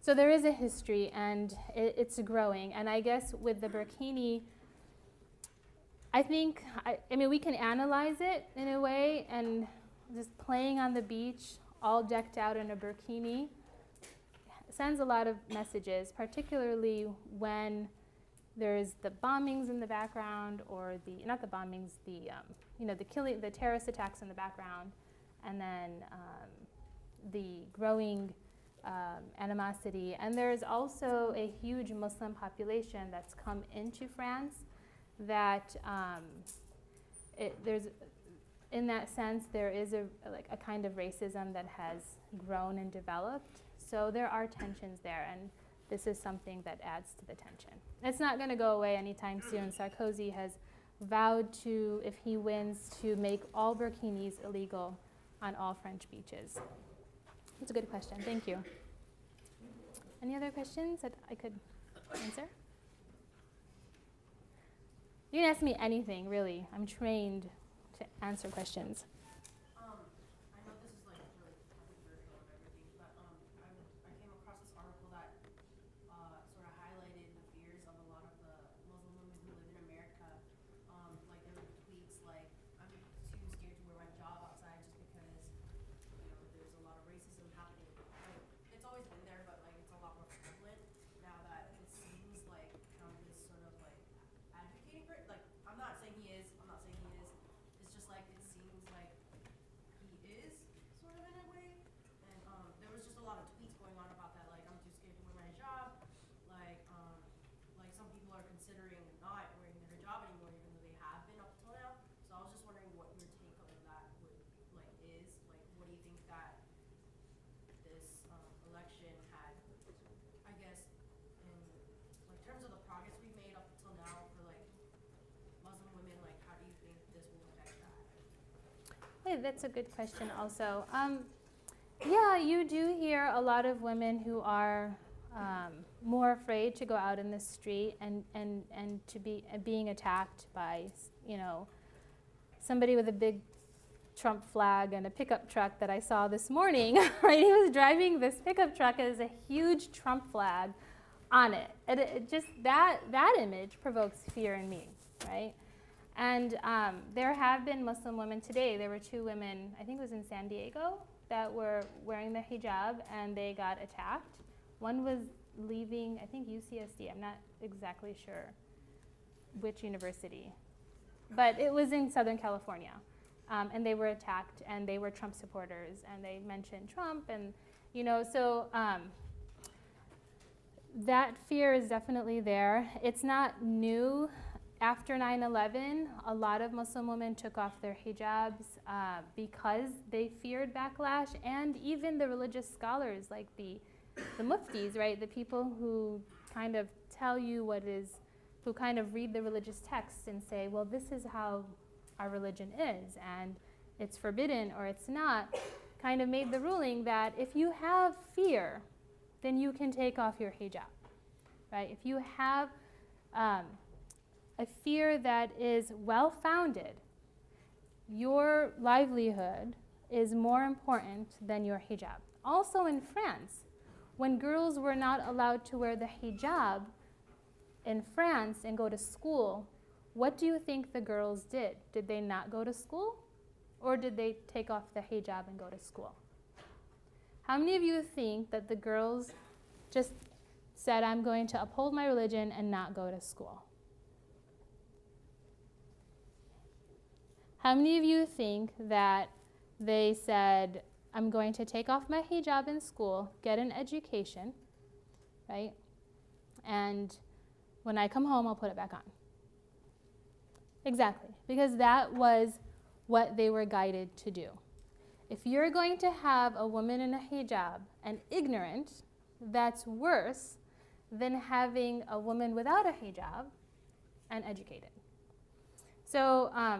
So there is a history, and it's growing. And I guess with the burkini, I think, I mean, we can analyze it in a way, and just playing on the beach, all decked out in a burkini, sends a lot of messages, particularly when there's the bombings in the background, or the, not the bombings, the, you know, the killing, the terrorist attacks in the background, and then the growing animosity. And there's also a huge Muslim population that's come into France that there's, in that sense, there is a kind of racism that has grown and developed. So there are tensions there, and this is something that adds to the tension. It's not going to go away anytime soon. Sarkozy has vowed to, if he wins, to make all burkinis illegal on all French beaches. That's a good question. Thank you. Any other questions that I could answer? You can ask me anything, really. I'm trained to answer questions. I know this is like really controversial and everything, but I came across this article that sort of highlighted the fears of a lot of the Muslim women who live in America. Like there were tweets like, I'm too scared to wear my hijab outside just because, you know, there's a lot of racism happening. Like, it's always been there, but like it's a lot more prevalent now that it seems like Trump is sort of like advocating for it. Like, I'm not saying he is. It's just like it seems like he is sort of in a way. And there was just a lot of tweets going on about that. Like, I'm too scared to wear my hijab. Like some people are considering not wearing their hijab anymore, even though they have been up till now. So I was just wondering what your take on that is. Like, what do you think that this election had, I guess, in like terms of the progress we've made up until now for like Muslim women, like how do you think this will affect that? Hey, that's a good question also. Yeah, you do hear a lot of women who are more afraid to go out in the street and to be being attacked by, you know, somebody with a big Trump flag and a pickup truck that I saw this morning, right? He was driving this pickup truck and there's a huge Trump flag on it. It just, that image provokes fear in me, right? And there have been Muslim women today. There were 2 women, I think it was in San Diego, that were wearing the hijab and they got attacked. One was leaving, I think UCSD, I'm not exactly sure which university, but it was in Southern California. And they were attacked, and they were Trump supporters, and they mentioned Trump, and, you know, so that fear is definitely there. It's not new. After 9/11, a lot of Muslim women took off their hijabs because they feared backlash, and even the religious scholars, like the muftis, right, the people who kind of tell you who kind of read the religious texts and say, well, this is how our religion is, and it's forbidden or it's not, kind of made the ruling that if you have fear, then you can take off your hijab, right? If you have a fear that is well-founded, your livelihood is more important than your hijab. Also in France, when girls were not allowed to wear the hijab in France and go to school, what do you think the girls did? Did they not go to school? Or did they take off the hijab and go to school? How many of you think that the girls just said, I'm going to uphold my religion and not go to school? How many of you think that they said, I'm going to take off my hijab in school, get an education, right? And when I come home, I'll put it back on. Exactly, because that was what they were guided to do. If you're going to have a woman in a hijab and ignorant, that's worse than having a woman without a hijab and educated. So I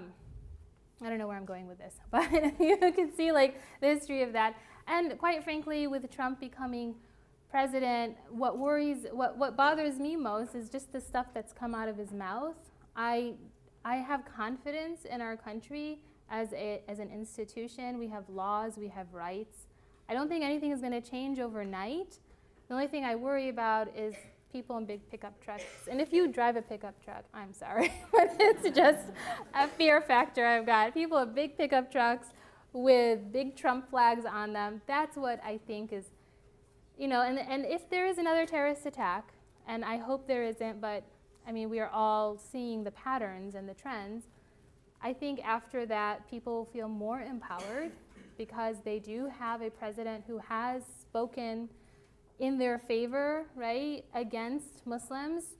don't know where I'm going with this, but you can see like the history of that. And quite frankly, with Trump becoming president, what bothers me most is just the stuff that's come out of his mouth. I have confidence in our country as an institution. We have laws, we have rights. I don't think anything is going to change overnight. The only thing I worry about is people in big pickup trucks. And if you drive a pickup truck, I'm sorry, but it's just a fear factor I've got. People in big pickup trucks with big Trump flags on them, that's what I think is, and if there is another terrorist attack, and I hope there isn't, but I mean, we are all seeing the patterns and the trends, I think after that, people feel more empowered because they do have a president who has spoken in their favor, right, against Muslims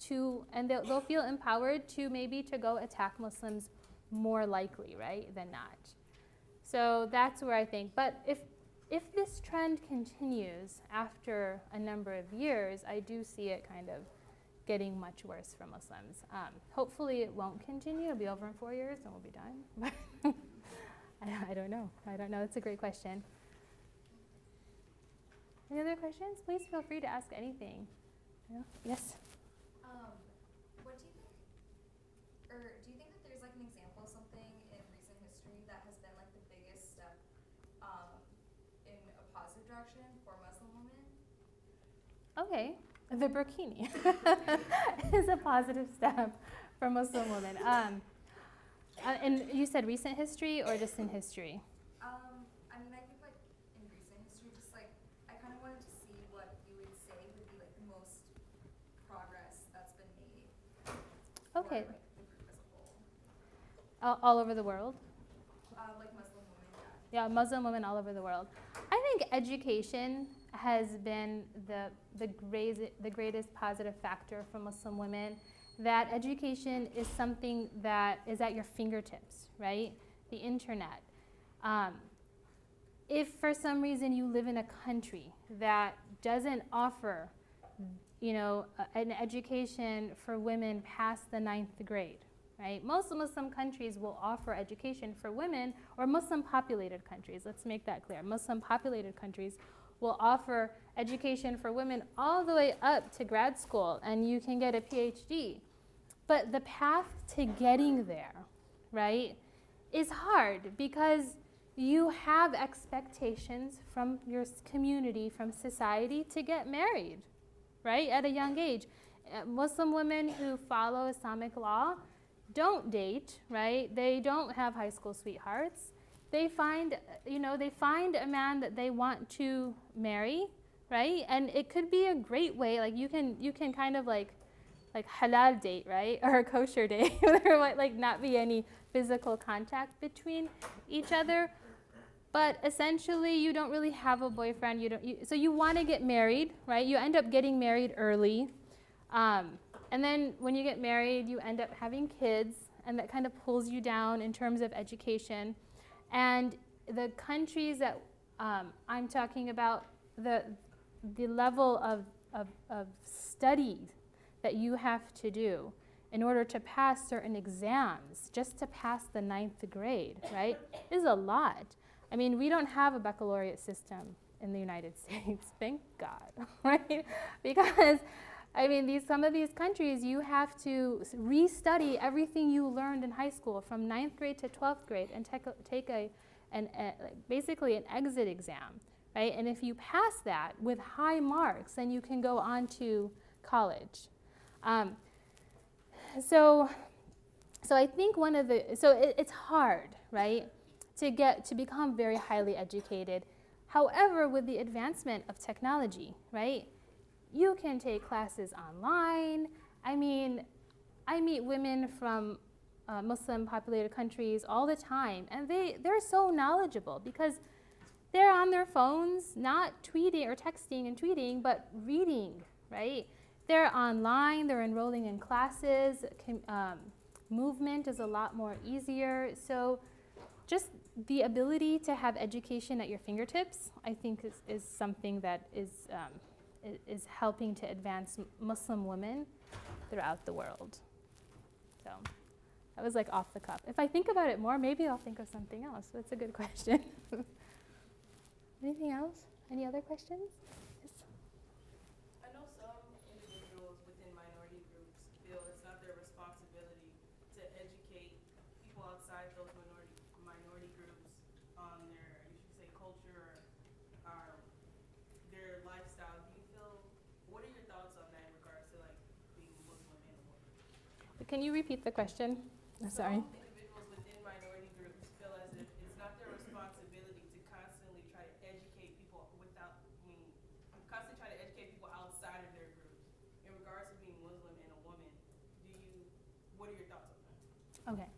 and they'll feel empowered to maybe to go attack Muslims more likely, right, than not. So that's where I think, but if this trend continues after a number of years, I do see it kind of getting much worse for Muslims. Hopefully it won't continue. It'll be over in 4 years and we'll be done. I don't know. It's a great question. Any other questions? Please feel free to ask anything. Yes? What do you think, or do you think that there's like an example of something in recent history that has been like the biggest step in a positive direction for Muslim women? Okay, the burkini is a positive step for Muslim women. And you said recent history or just in history? I mean, I think like in recent history, just like I kind of wanted to see what you would say would be like the most progress that's been made. Okay. For, like, the group as a whole. All over the world? Like Muslim women, yeah. Yeah, Muslim women all over the world. I think education has been the greatest positive factor for Muslim women. That education is something that is at your fingertips, right? The internet. If for some reason you live in a country that doesn't offer, an education for women past the 9th grade, right? Most Muslim countries will offer education for women, or Muslim populated countries, let's make that clear. Muslim populated countries will offer education for women all the way up to grad school, and you can get a PhD. But the path to getting there, right, is hard because you have expectations from your community, from society, to get married, right, at a young age. Muslim women who follow Islamic law don't date, right? They don't have high school sweethearts. They find a man that they want to marry, right? And it could be a great way, like you can kind of like halal date, right? Or a kosher date, where there might like not be any physical contact between each other. But essentially, you don't really have a boyfriend. So you want to get married, right? You end up getting married early. And then when you get married, you end up having kids, and that kind of pulls you down in terms of education. And the countries that I'm talking about, the level of study that you have to do in order to pass certain exams, just to pass the 9th grade, right, is a lot. I mean, we don't have a baccalaureate system in the United States, thank God, right? Because, I mean, some of these countries, you have to restudy everything you learned in high school from 9th grade to 12th grade and take basically an exit exam, right? And if you pass that with high marks, then you can go on to college. So I think it's hard, right, to become very highly educated. However, with the advancement of technology, right, you can take classes online. I mean, I meet women from Muslim populated countries all the time, and they're so knowledgeable because they're on their phones, not tweeting or texting and tweeting, but reading, right? They're online, they're enrolling in classes, movement is a lot more easier. So just the ability to have education at your fingertips, I think, is something that is helping to advance Muslim women throughout the world. So that was like off the cuff. If I think about it more, maybe I'll think of something else. That's a good question. Anything else? Any other questions? Yes. I know some individuals within minority groups feel it's not their responsibility to educate people outside those minority groups on their, you should say, culture or their lifestyle. Do you feel, what are your thoughts on that in regards to like being Muslim and a woman? Can you repeat the question? I'm sorry. Some individuals within minority groups feel as if it's not their responsibility to constantly try to educate people constantly try to educate people outside of their groups. In regards to being Muslim and a woman, what are your thoughts on that? Okay.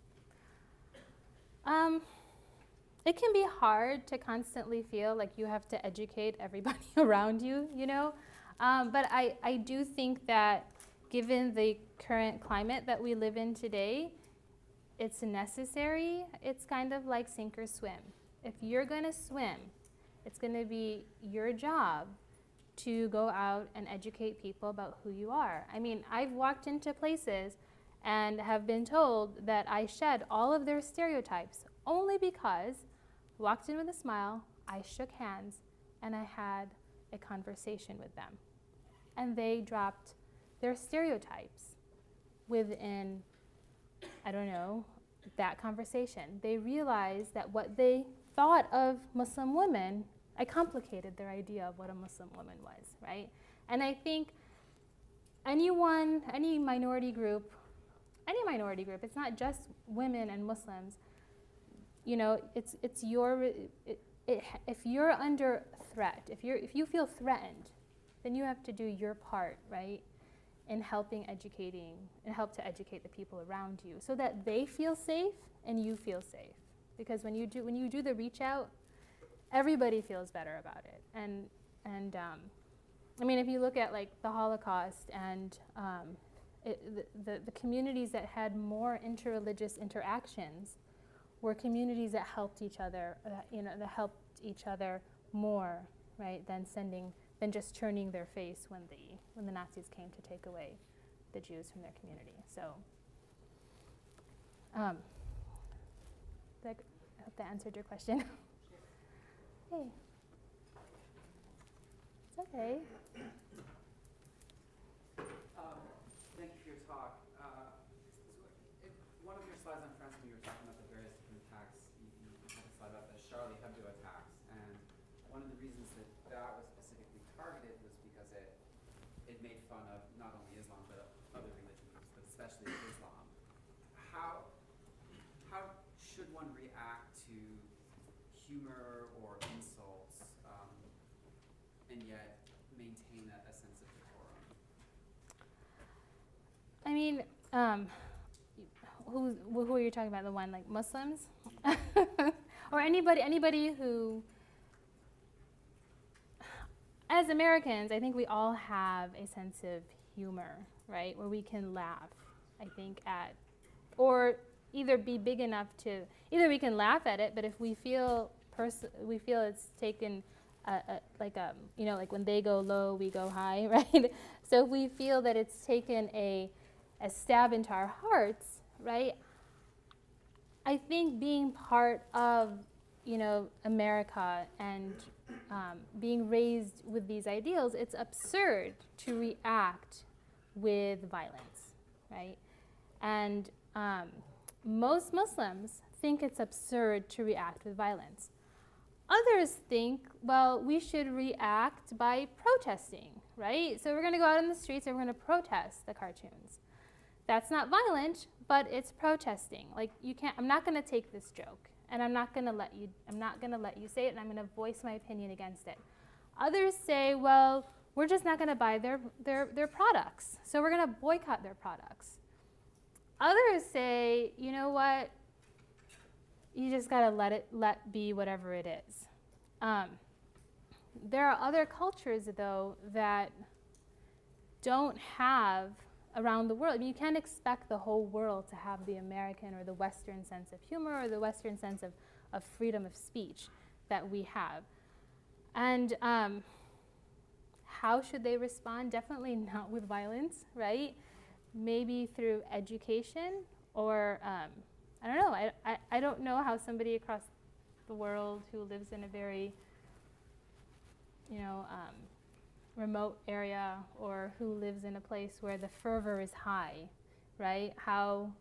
It can be hard to constantly feel like you have to educate everybody around you, you know? But I do think that given the current climate that we live in today, it's necessary. It's kind of like sink or swim. If you're going to swim, it's going to be your job to go out and educate people about who you are. I mean, I've walked into places and have been told that I shed all of their stereotypes only because I walked in with a smile, I shook hands, and I had a conversation with them. And they dropped their stereotypes within, I don't know, that conversation. They realized that what they thought of Muslim women, I complicated their idea of what a Muslim woman was, right? And I think any minority group, it's not just women and Muslims, you know, if you're under threat, if you feel threatened, then you have to do your part, right, in help to educate the people around you so that they feel safe and you feel safe. Because when you do the reach out, everybody feels better about it. And I mean, if you look at like the Holocaust and the communities that had more interreligious interactions were communities that helped each other, that helped each other more, right, than just turning their face when the Nazis came to take away the Jews from their community. So, I hope that answered your question. Hey. It's okay. Thank you for your talk. One of your slides on France, when you were talking about the various different attacks, you had a slide about the Charlie Hebdo attacks, and one of the reasons that was specifically targeted was because it made fun of not only Islam but other religion groups, but especially Islam. How should one react to humor or insults and yet maintain a sense of decorum? I mean, who are you talking about? The one like Muslims, or anybody who, as Americans, I think we all have a sense of humor, right, where we can laugh. I think or either be big enough to we can laugh at it, but if we feel it's taken like when they go low, we go high, right? So if we feel that it's taken a stab into our hearts, right? I think being part of, America and being raised with these ideals, it's absurd to react with violence, right? And most Muslims think it's absurd to react with violence. Others think, well, we should react by protesting, right? So we're going to go out in the streets and we're going to protest the cartoons. That's not violent, but it's protesting. Like I'm not going to take this joke, and I'm not going to let you say it, and I'm going to voice my opinion against it. Others say, well, we're just not going to buy their products, so we're going to boycott their products. Others say, you know what? You just got to let be whatever it is. There are other cultures, though, that don't have around the world. I mean, you can't expect the whole world to have the American or the Western sense of humor or the Western sense of freedom of speech that we have. And how should they respond? Definitely not with violence, right? Maybe through education, or I don't know. I don't know how somebody across the world who lives in a very, remote area, or who lives in a place where the fervor is high, right? How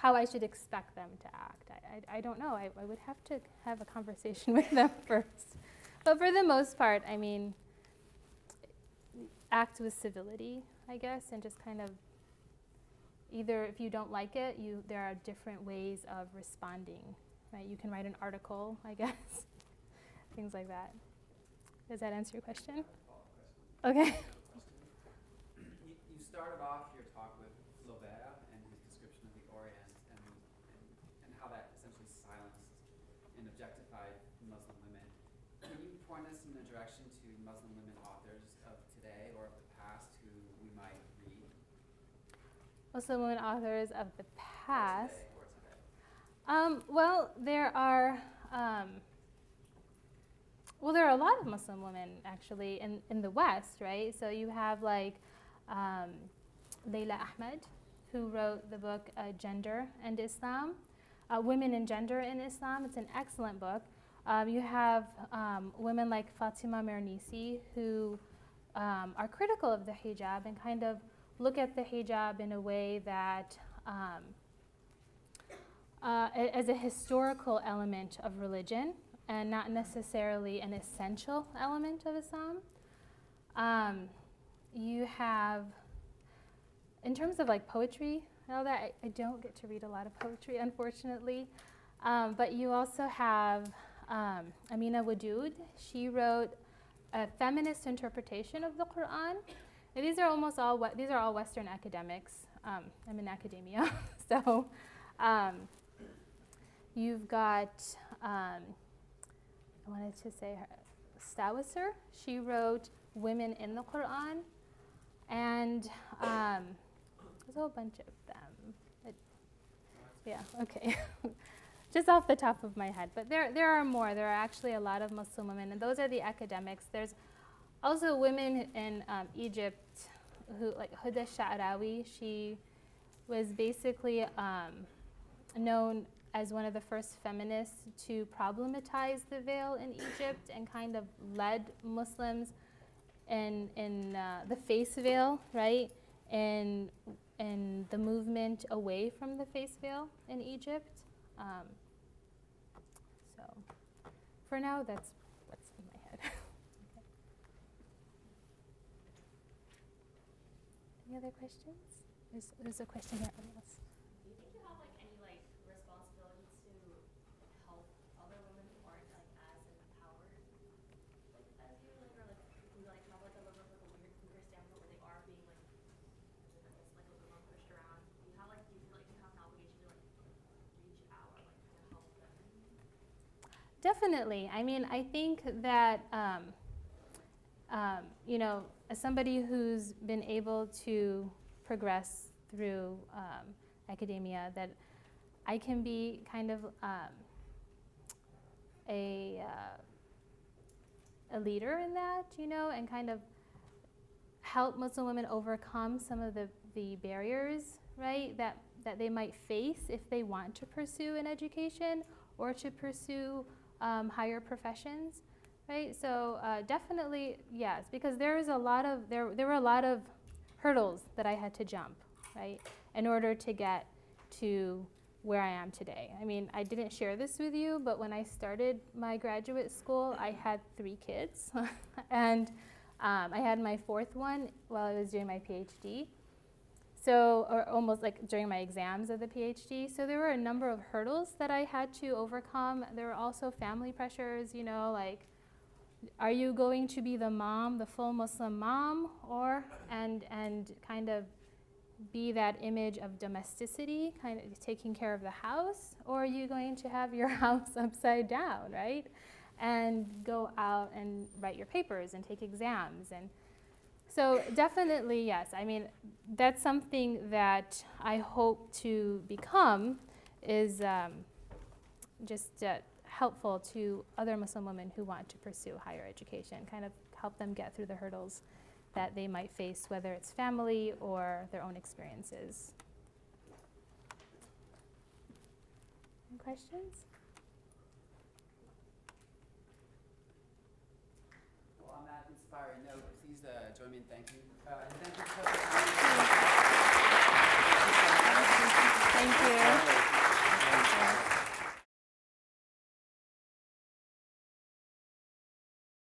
I should expect them to act. I don't know. I would have to have a conversation with them first. But for the most part, I mean, act with civility, I guess, and just kind of either, if you don't like it, there are different ways of responding, right? You can write an article, I guess, things like that. Does that answer your question? Okay. You started off your talk with Flaubert and his description of the Orient and how that essentially silenced and objectified Muslim women. Can you point us in the direction to Muslim women authors of today or of the past who we might read? Muslim women authors of the past. Or today. Well, there are a lot of Muslim women actually in the West, right? So you have like Layla Ahmed, who wrote the book Gender and Islam, Women and Gender in Islam. It's an excellent book. You have women like Fatima Mernissi, who are critical of the hijab and kind of look at the hijab in a way that as a historical element of religion and not necessarily an essential element of Islam. You have, in terms of like poetry, all that, I don't get to read a lot of poetry, unfortunately. But you also have Amina Wadud. She wrote a feminist interpretation of the Quran. And these are all Western academics. I'm in academia, so you've got. I wanted to say her, Stawasser. She wrote Women in the Quran, and there's a whole bunch of them. Yeah, okay. Just off the top of my head, but there are more. There are actually a lot of Muslim women, and those are the academics. There's also women in Egypt who, like Huda Sha'rawi. She was basically known as one of the first feminists to problematize the veil in Egypt and kind of led Muslims in the face veil, right? And the movement away from the face veil in Egypt. So for now, that's what's in my head. Okay. Any other questions? There's a question here. Yes. Do you think you have like any like responsibility to help other women who aren't like as empowered like as you, like, or like who like have like a little bit of like a weird standpoint where they are being like I guess like a little bit more pushed around? Do you feel like you have an obligation to like reach out or like kind of help them? Definitely. I mean, I think that as somebody who's been able to progress through academia, that I can be kind of a leader in that, and kind of help Muslim women overcome some of the barriers, right, that they might face if they want to pursue an education or to pursue higher professions, right? So definitely yes, because there were a lot of hurdles that I had to jump, right, in order to get to where I am today. I mean, I didn't share this with you, but when I started my graduate school, I had 3 kids, and I had my 4th one while I was doing my PhD. So, or almost like during my exams of the PhD. So there were a number of hurdles that I had to overcome. There were also family pressures, like, are you going to be the mom, the full Muslim mom, and kind of be that image of domesticity, kind of taking care of the house, or are you going to have your house upside down, right? And go out and write your papers and take exams. And so definitely, yes. I mean, that's something that I hope to become, is just helpful to other Muslim women who want to pursue higher education, kind of help them get through the hurdles that they might face, whether it's family or their own experiences. Any questions? Well, on that inspiring note, please join me in thanking. And thank you.